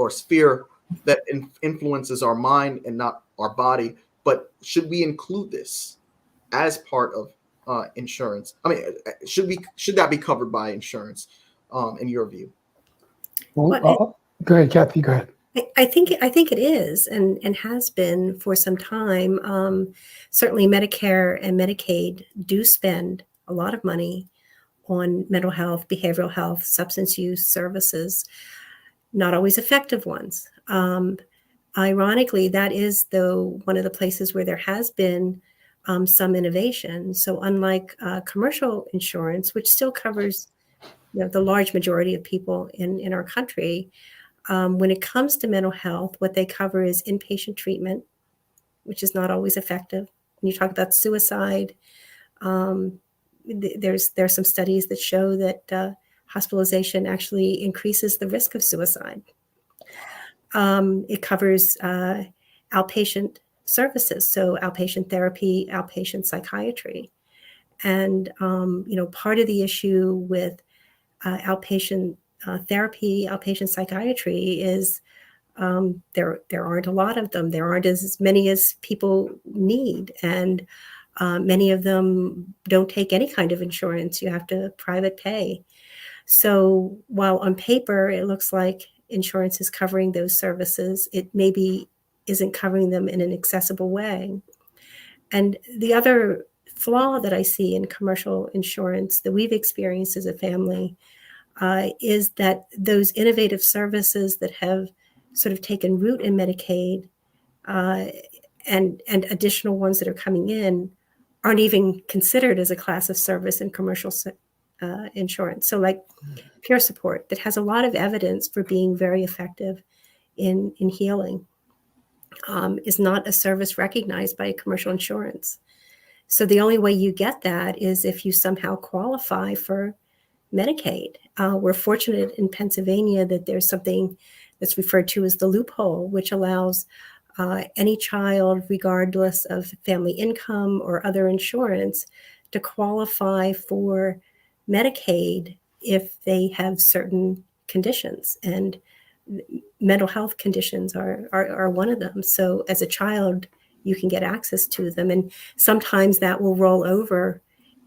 sphere that influences our mind and not our body? But should we include this as part of insurance? I mean, should that be covered by insurance in your view? Well, go ahead, Kathy. Go ahead. I think it is and has been for some time. Certainly, Medicare and Medicaid do spend a lot of money on mental health, behavioral health, substance use services, not always effective ones. Ironically, that is, though, one of the places where there has been some innovation. So unlike commercial insurance, which still covers the large majority of people in our country, when it comes to mental health, what they cover is inpatient treatment, which is not always effective. When you talk about suicide, there's some studies that show that hospitalization actually increases the risk of suicide. It covers outpatient services, so outpatient therapy, outpatient psychiatry. And, part of the issue with outpatient therapy, outpatient psychiatry is there aren't a lot of them. There aren't as many as people need. And many of them don't take any kind of insurance. You have to private pay. So while on paper it looks like insurance is covering those services, it maybe isn't covering them in an accessible way. And the other flaw that I see in commercial insurance that we've experienced as a family is that those innovative services that have sort of taken root in Medicaid and additional ones that are coming in aren't even considered as a class of service in commercial insurance. So like peer support that has a lot of evidence for being very effective in healing is not a service recognized by commercial insurance. So the only way you get that is if you somehow qualify for Medicaid. We're fortunate in Pennsylvania that there's something that's referred to as the loophole, which allows any child, regardless of family income or other insurance, to qualify for Medicaid if they have certain conditions. And mental health conditions are one of them. So as a child, you can get access to them. And sometimes that will roll over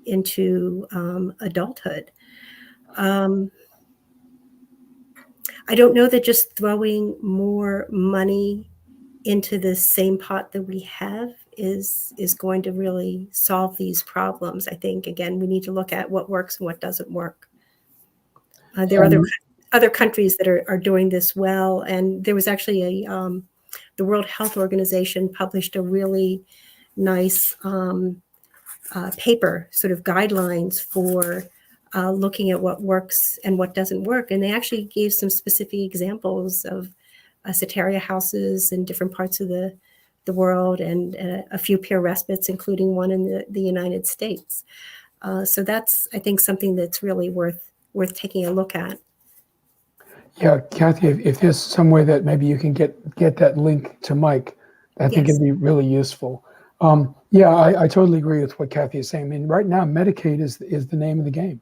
into adulthood. I don't know that just throwing more money into the same pot that we have is going to really solve these problems. I think, again, we need to look at what works and what doesn't work. There are other countries that are doing this well. And there was actually the World Health Organization published a really nice paper sort of guidelines for looking at what works and what doesn't work. And they actually gave some specific examples of Soteria houses in different parts of the world, and a few peer respites, including one in the United States. So that's, I think, something that's really worth taking a look at. Yeah, Kathy, if there's some way that maybe you can get that link to Mike, I think Yes. it'd be really useful. Yeah, I totally agree with what Kathy is saying. I mean, right now, Medicaid is the name of the game.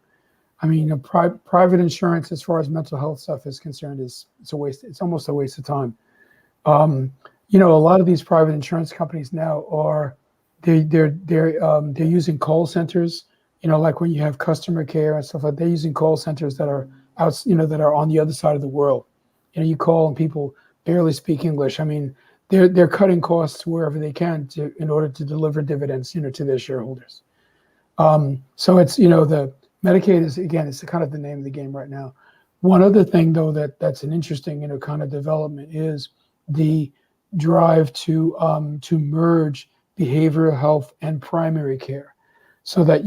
I mean, private insurance, as far as mental health stuff is concerned, it's a waste. It's almost a waste of time. A lot of these private insurance companies now they're using call centers. Like when you have customer care and stuff like that, they're using call centers that are out, that are on the other side of the world. You call and people barely speak English. I mean, they're cutting costs wherever they can in order to deliver dividends, to their shareholders. So it's, the Medicaid is, again, it's kind of the name of the game right now. One other thing, though, that's an interesting, kind of development is the drive to merge behavioral health and primary care, so that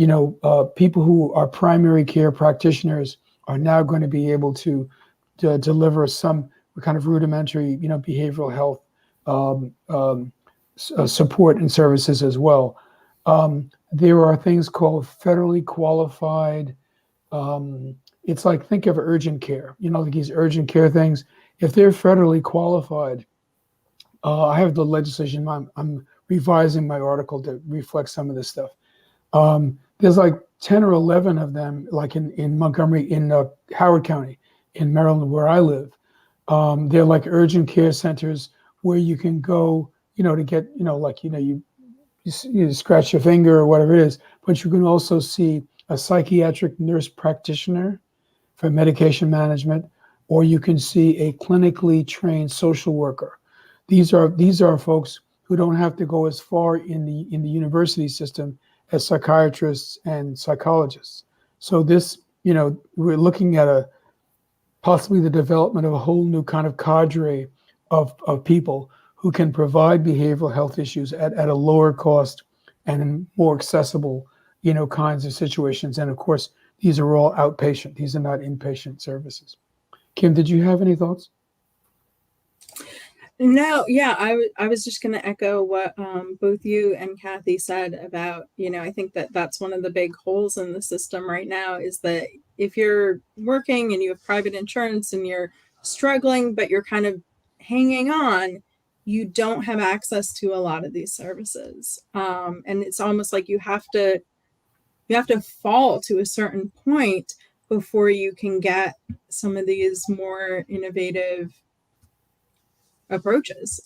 people who are primary care practitioners are now going to be able to deliver some kind of rudimentary, behavioral health support and services as well. There are things called federally qualified. It's like, think of urgent care. Like these urgent care things. If they're federally qualified, I have the legislation. I'm revising my article to reflect some of this stuff. There's like 10 or 11 of them, like in Montgomery, in Howard County, in Maryland, where I live. They're like urgent care centers where you can go, to get, you scratch your finger or whatever it is, but you can also see a psychiatric nurse practitioner for medication management, or you can see a clinically trained social worker. These are folks who don't have to go as far in the university system as psychiatrists and psychologists. So this, we're looking at possibly the development of a whole new kind of cadre of people who can provide behavioral health issues at a lower cost and in more accessible, kinds of situations. And of course, these are all outpatient. These are not inpatient services. Kim, did you have any thoughts? No, yeah, I was just going to echo what both you and Kathy said about, I think that's one of the big holes in the system right now, is that if you're working and you have private insurance and you're struggling, but you're kind of hanging on, you don't have access to a lot of these services. And it's almost like you have to fall to a certain point before you can get some of these more innovative approaches.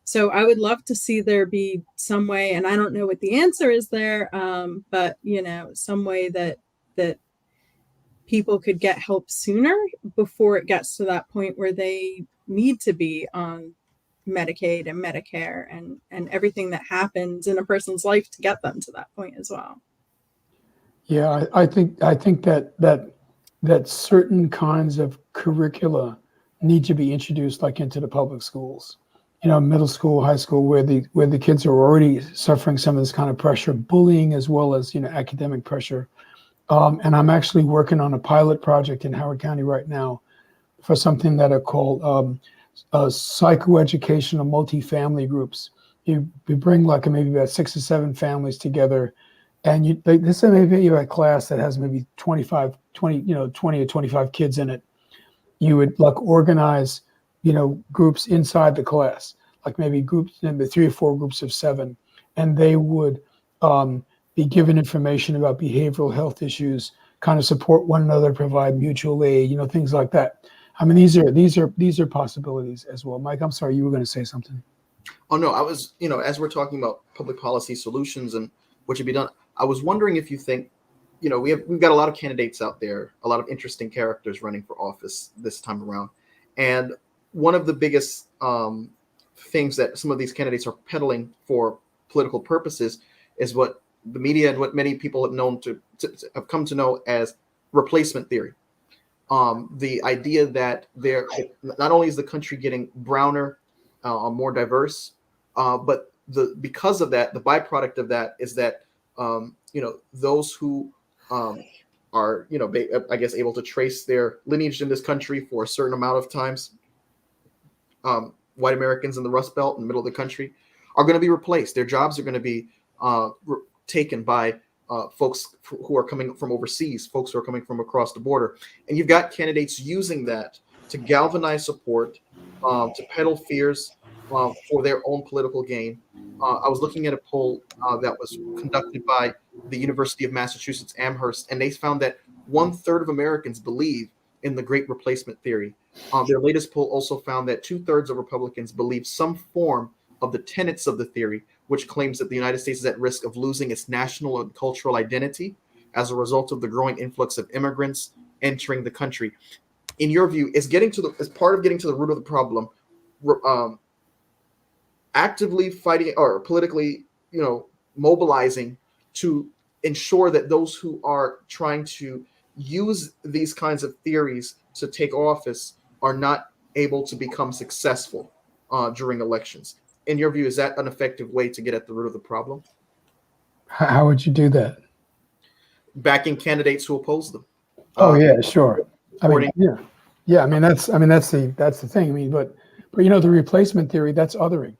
So I would love to see there be some way, and I don't know what the answer is there, but some way that people could get help sooner before it gets to that point where they need to be on Medicaid and Medicare and everything that happens in a person's life to get them to that point as well. Yeah, I think that certain kinds of curricula need to be introduced, like into the public schools, middle school, high school, where the kids are already suffering some of this kind of pressure, bullying as well as academic pressure. And I'm actually working on a pilot project in Howard County right now for something that are called psychoeducational multifamily groups. You bring like maybe about 6 or 7 families together, and this may be a class that has maybe 20 or 25 kids in it. You would like organize, groups inside the class, like maybe maybe 3 or 4 groups of 7, and they would be given information about behavioral health issues, kind of support one another, provide mutual aid, things like that. I mean, these are possibilities as well. Mike, I'm sorry, you were going to say something. Oh no, I was, as we're talking about public policy solutions and what should be done, I was wondering if you think, we've got a lot of candidates out there, a lot of interesting characters running for office this time around. And one of the biggest things that some of these candidates are peddling for political purposes is what the media and what many people have known to have come to know as replacement theory. The idea that not only is the country getting browner, more diverse, but because of that, the byproduct of that is that those who are, I guess, able to trace their lineage in this country for a certain amount of times, white Americans in the Rust Belt in the middle of the country, are going to be replaced. Their jobs are going to be taken by folks who are coming from overseas, folks who are coming from across the border. And you've got candidates using that to galvanize support, to peddle fears for their own political gain. I was looking at a poll that was conducted by the University of Massachusetts Amherst, and they found that 1/3 of Americans believe in the Great Replacement theory. Their latest poll also found that 2/3 of Republicans believe some form of the tenets of the theory, which claims that the United States is at risk of losing its national and cultural identity as a result of the growing influx of immigrants entering the country. In your view, is part of getting to the root of the problem, actively fighting or politically, mobilizing to ensure that those who are trying to use these kinds of theories to take office are not able to become successful during elections? In your view, is that an effective way to get at the root of the problem? How would you do that? Backing candidates who oppose them. Oh yeah, sure. I mean, supporting- yeah. I mean, that's the thing. I mean, but the replacement theory, that's othering.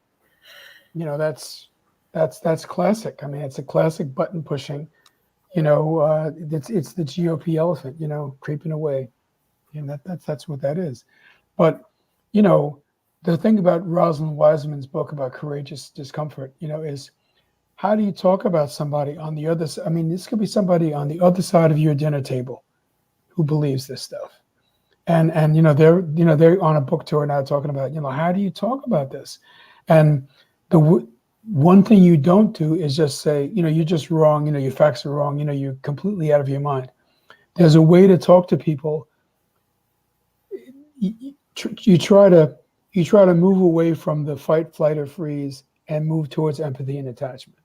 That's classic. I mean, it's a classic button pushing. It's the GOP elephant, creeping away, and that's what that is. But the thing about Rosalind Wiseman's book about courageous discomfort, is how do you talk about somebody on the other side? I mean, this could be somebody on the other side of your dinner table who believes this stuff. And they're on a book tour now talking about, how do you talk about this? And the one thing you don't do is just say, you're just wrong, your facts are wrong, you're completely out of your mind. There's a way to talk to people. You try to move away from the fight, flight, or freeze and move towards empathy and attachment.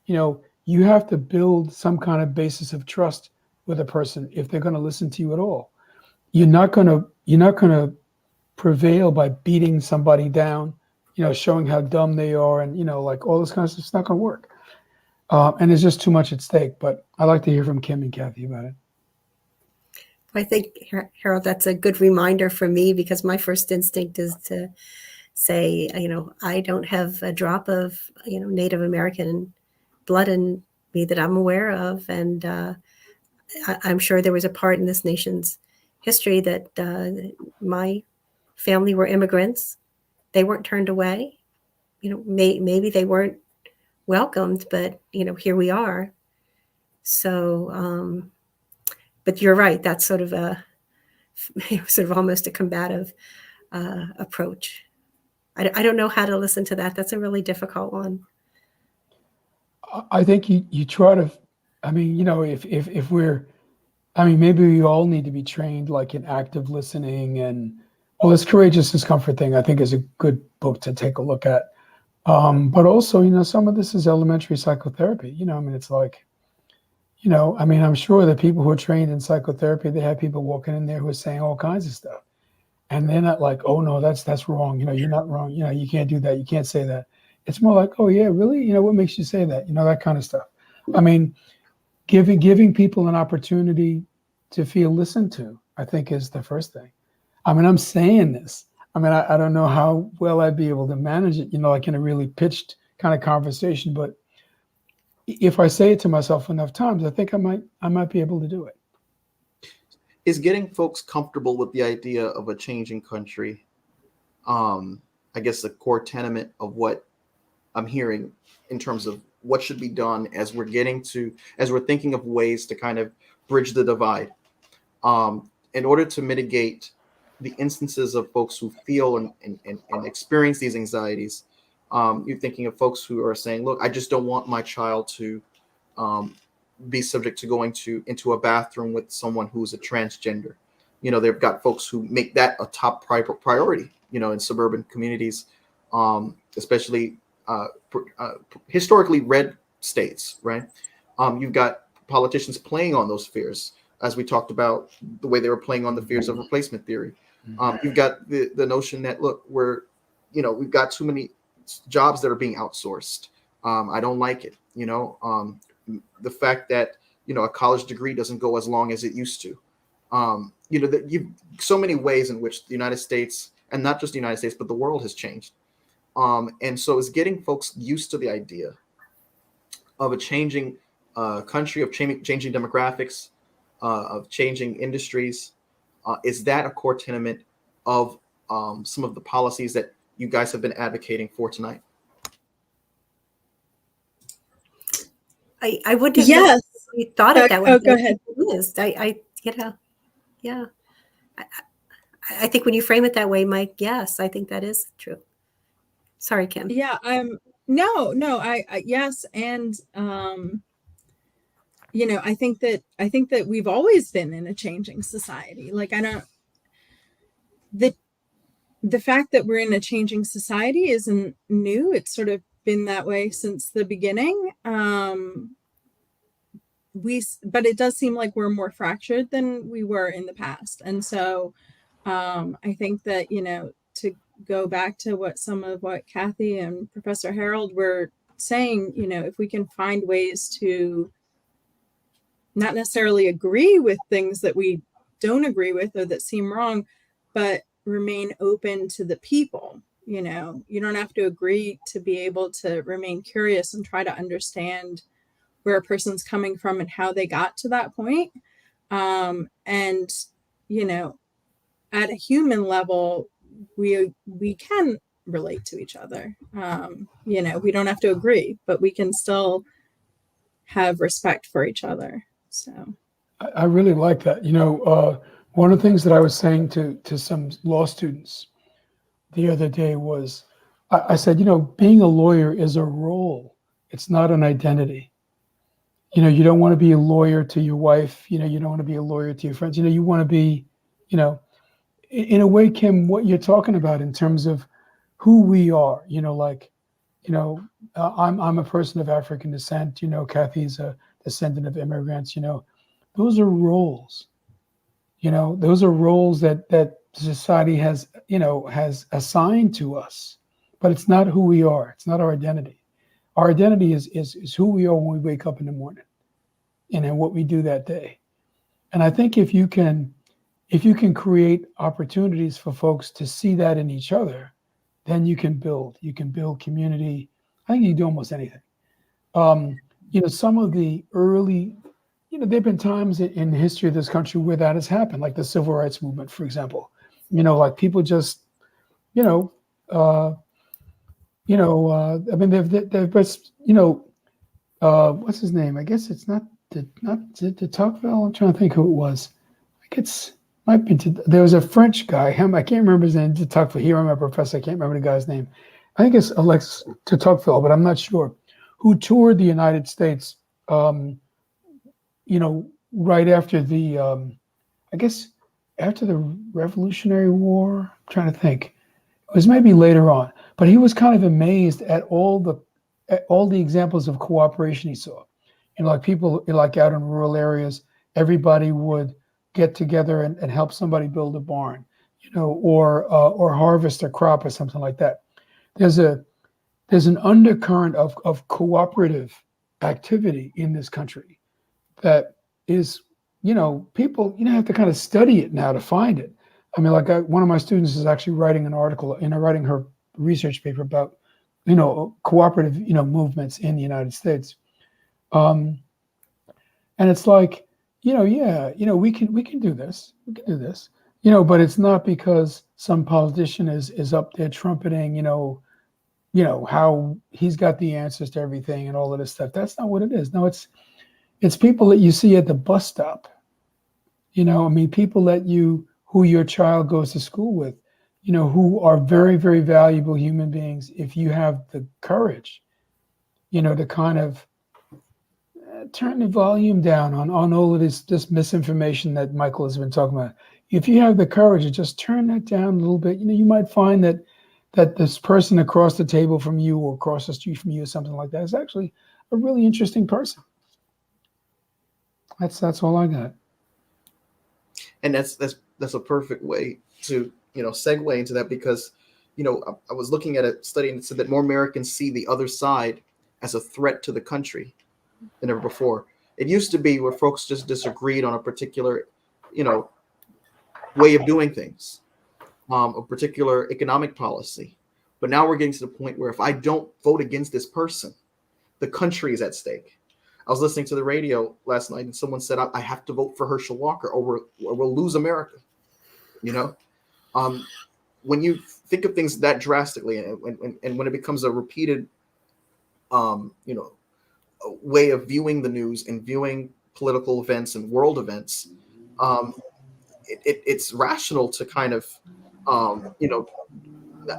You have to build some kind of basis of trust with a person if they're going to listen to you at all. You're not going to prevail by beating somebody down, showing how dumb they are, and like all this kind of stuff. It's not going to work. And there's just too much at stake. But I'd like to hear from Kim and Kathy about it. I think, Harold, that's a good reminder for me, because my first instinct is to say, I don't have a drop of, Native American blood in me that I'm aware of. And I'm sure there was a part in this nation's history that my family were immigrants. They weren't turned away. Maybe they weren't welcomed, but, here we are. So, but you're right. That's sort of almost a combative approach. I don't know how to listen to that. That's a really difficult one. I think you try to, if we're, maybe we all need to be trained like in active listening, and this Courageous Discomfort thing, I think, is a good book to take a look at. But also, some of this is elementary psychotherapy. It's like, I'm sure that people who are trained in psychotherapy, they have people walking in there who are saying all kinds of stuff. And they're not like, oh no, that's wrong. You're not wrong. You can't do that. You can't say that. It's more like, oh yeah, really? What makes you say that? That kind of stuff. Giving people an opportunity to feel listened to, I think, is the first thing. I'm saying this. I don't know how well I'd be able to manage it, like in a really pitched kind of conversation, but if I say it to myself enough times, I think I might be able to do it. Is getting folks comfortable with the idea of a changing country, I guess, the core tenet of what I'm hearing in terms of what should be done as we're thinking of ways to kind of bridge the divide, in order to mitigate the instances of folks who feel and experience these anxieties. You're thinking of folks who are saying, look, I just don't want my child to be subject to going into a bathroom with someone who's a transgender. They've got folks who make that a top priority, in suburban communities, especially historically red states, right? You've got politicians playing on those fears, as we talked about the way they were playing on the fears of replacement theory. You've got the notion that, look, we've got too many jobs that are being outsourced. I don't like it. the fact that, a college degree doesn't go as long as it used to. That so many ways in which the United States, and not just the United States, but the world has changed. And so it's getting folks used to the idea of a changing country, of changing demographics, of changing industries. Is that a core tenet of some of the policies that you guys have been advocating for tonight? I wouldn't have Yes. necessarily thought it that way. Oh, go ahead. It is. Yeah. I think when you frame it that way, Mike, yes, I think that is true. Sorry, Kim. Yeah. No. I yes, and I think that we've always been in a changing society. Like, the fact that we're in a changing society isn't new. It's sort of been that way since the beginning. But it does seem like we're more fractured than we were in the past. And so I think that, to go back to some of what Kathy and Professor Harold were saying, if we can find ways to not necessarily agree with things that we don't agree with or that seem wrong, but remain open to the people. You don't have to agree to be able to remain curious and try to understand where a person's coming from and how they got to that point. And, at a human level, we can relate to each other. We don't have to agree, but we can still have respect for each other. So I really like that. One of the things that I was saying to some law students the other day was, I said, being a lawyer is a role. It's not an identity. You don't want to be a lawyer to your wife. You don't want to be a lawyer to your friends. You want to be, in a way, Kim, what you're talking about in terms of who we are, I'm a person of African descent, Kathy's a descendant of immigrants, those are roles, those are roles that society has assigned to us, but it's not who we are. It's not our identity. Our identity is who we are when we wake up in the morning and then what we do that day. And I think if you can create opportunities for folks to see that in each other, then you can build community. I think you can do almost anything. Some of the early, there've been times in the history of this country where that has happened, like the civil rights movement, for example. Like people just, I mean, they've what's his name? I guess it's not de Tocqueville. I'm trying to think who it was. Might be. There was a French guy. I can't remember his name. De Tocqueville. He was my professor. I can't remember the guy's name. I think it's Alexis de Tocqueville, but I'm not sure. Who toured the United States? Right after the, I guess after the Revolutionary War. I'm trying to think. It was maybe later on, but he was kind of amazed at all the examples of cooperation he saw. Like people like out in rural areas, everybody would get together and help somebody build a barn, or harvest a crop or something like that. There's an undercurrent of cooperative activity in this country that is, people, have to kind of study it now to find it. I mean, one of my students is actually writing an article, writing her research paper about, cooperative, movements in the United States. And it's like, we can do this. We can do this, but it's not because some politician is up there trumpeting, how he's got the answers to everything and all of this stuff. That's not what it is. No, it's people that you see at the bus stop. People who your child goes to school with, who are very, very valuable human beings. If you have the courage, to kind of turn the volume down on all of this misinformation that Michael has been talking about. If you have the courage to just turn that down a little bit, you might find that this person across the table from you or across the street from you or something like that is actually a really interesting person. That's all I got. And that's a perfect way to segue into that, because I was looking at a study and it said that more Americans see the other side as a threat to the country than ever before. It used to be where folks just disagreed on a particular, way of doing things, a particular economic policy. But now we're getting to the point where if I don't vote against this person, the country is at stake. I was listening to the radio last night and someone said, I have to vote for Herschel Walker or we'll lose America. When you think of things that drastically and when it becomes a repeated, way of viewing the news and viewing political events and world events, it's rational to kind of,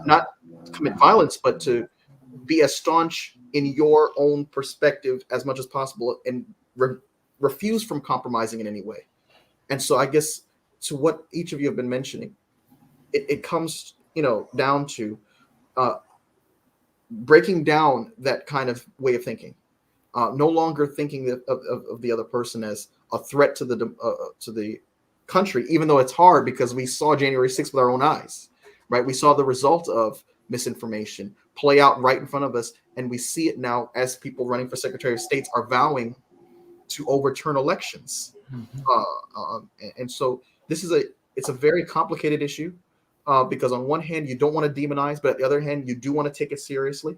not commit violence, but to be as staunch in your own perspective as much as possible and refuse from compromising in any way. And so I guess to what each of you have been mentioning, it comes, down to breaking down that kind of way of thinking, no longer thinking of the other person as a threat to the country, even though it's hard because we saw January 6th with our own eyes, right? We saw the result of misinformation play out right in front of us. And we see it now as people running for Secretary of State are vowing to overturn elections. Mm-hmm. And so it's a very complicated issue because on one hand, you don't want to demonize, but on the other hand, you do want to take it seriously.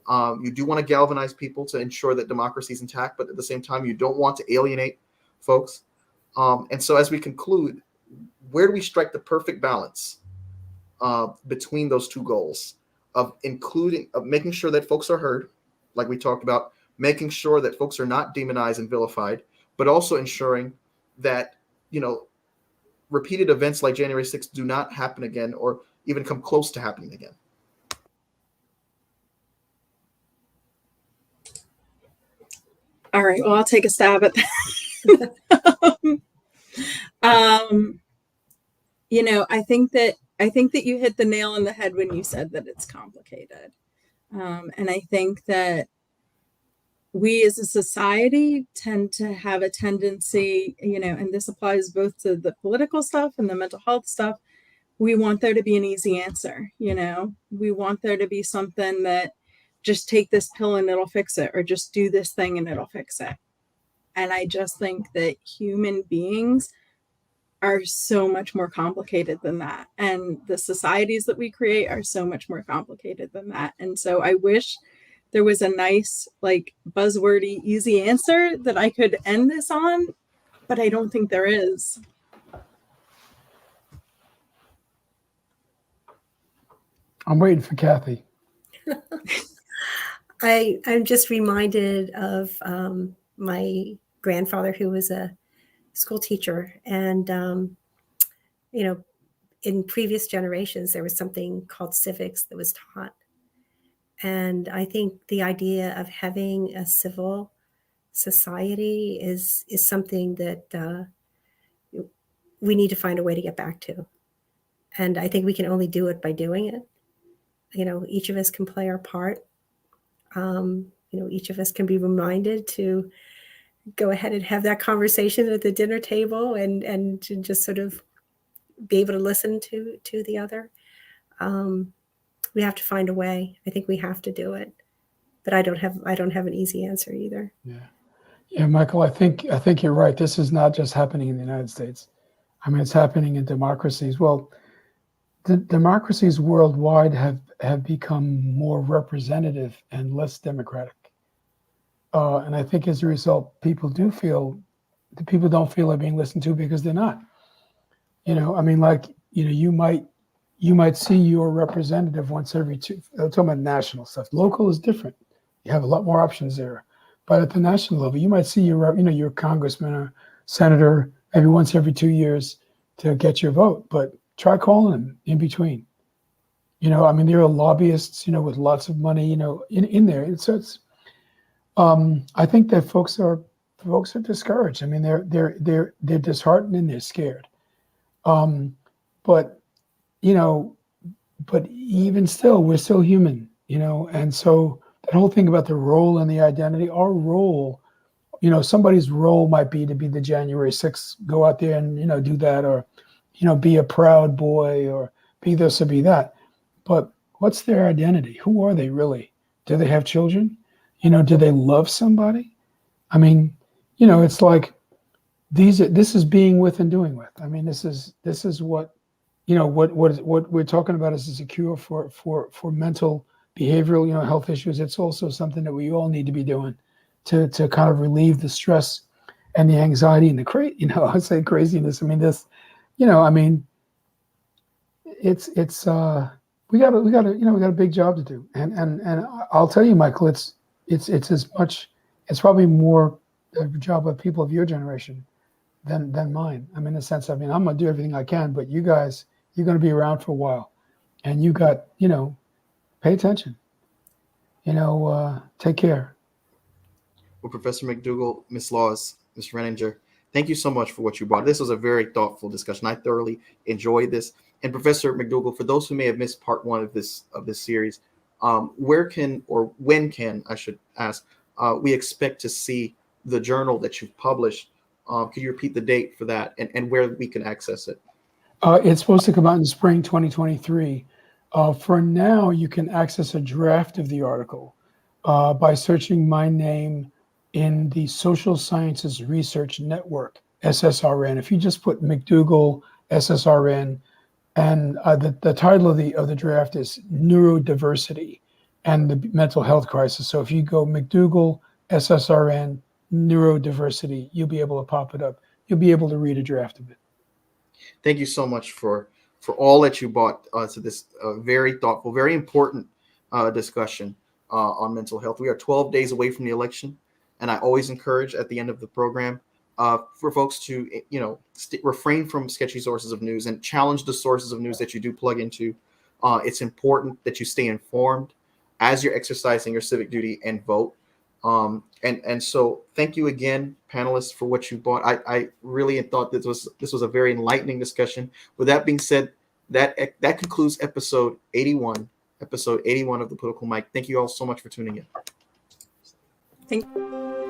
You do want to galvanize people to ensure that democracy is intact, but at the same time, you don't want to alienate folks. And so as we conclude, where do we strike the perfect balance between those two goals of making sure that folks are heard, like we talked about, making sure that folks are not demonized and vilified, but also ensuring that, repeated events like January 6th do not happen again or even come close to happening again? All right, well, I'll take a stab at that. I think that you hit the nail on the head when you said that it's complicated. And I think that we as a society tend to have a tendency, and this applies both to the political stuff and the mental health stuff. We want there to be an easy answer. We want there to be something that just take this pill and it'll fix it, or just do this thing and it'll fix it. And I just think that human beings are so much more complicated than that. And the societies that we create are so much more complicated than that. And so I wish there was a nice, buzzwordy, easy answer that I could end this on, but I don't think there is. I'm waiting for Kathy. I'm just reminded of my grandfather, who was a school teacher, and in previous generations there was something called civics that was taught, and I think the idea of having a civil society is something that we need to find a way to get back to, and I think we can only do it by doing it. Each of us can play our part. Each of us can be reminded to go ahead and have that conversation at the dinner table and to just sort of be able to listen to the other. We have to find a way. I think we have to do it, but I don't have an easy answer either. Yeah, Michael, I think you're right. This is not just happening in the United States. I mean, it's happening in democracies. Well, the democracies worldwide have become more representative and less democratic. And I think as a result, people don't feel they're being listened to because they're not. You might see your representative once every two. I'm talking about national stuff. Local is different. You have a lot more options there. But at the national level, you might see your congressman or senator every 2 years to get your vote. But try calling them in between. There are lobbyists, with lots of money, in there. So it's. I think that folks are discouraged. I mean, they're disheartened and they're scared. But even still, we're still human, and so that whole thing about the role and the identity, our role, somebody's role might be to be the January 6th, go out there and, do that, or, be a proud boy, or be this or be that. But what's their identity? Who are they really? Do they have children? Do they love somebody? I mean, it's like this is being with and doing with. I mean, this is what, what we're talking about is a cure for mental behavioral, health issues. It's also something that we all need to be doing to kind of relieve the stress and the anxiety and I say craziness. I mean, this, I mean, it's we got a big job to do. And I'll tell you, Michael, it's as much, it's probably more a job of people of your generation than mine. I mean, in the sense, I mean, I'm gonna do everything I can, but you guys, you're gonna be around for a while, and you got, pay attention. Take care. Well, Professor McDougall, Ms. Laws, Ms. Renninger, thank you so much for what you brought. This was a very thoughtful discussion. I thoroughly enjoyed this. And Professor McDougall, for those who may have missed part one of this series, where can, or when can, I should ask, we expect to see the journal that you've published? Could you repeat the date for that and where we can access it? It's supposed to come out in spring 2023. For now, you can access a draft of the article by searching my name in the Social Sciences Research Network, SSRN. If you just put McDougall, SSRN, and the title of the draft is Neurodiversity and the Mental Health Crisis. So if you go McDougall, SSRN, Neurodiversity, you'll be able to pop it up. You'll be able to read a draft of it. Thank you so much for all that you brought to this very thoughtful, very important discussion on mental health. We are 12 days away from the election, and I always encourage at the end of the program for folks to, refrain from sketchy sources of news and challenge the sources of news that you do plug into. It's important that you stay informed as you're exercising your civic duty and vote. And so thank you again, panelists, for what you brought. I really thought this was a very enlightening discussion. With that being said, that concludes episode 81 of the Political Mic. Thank you all so much for tuning in. Thank you.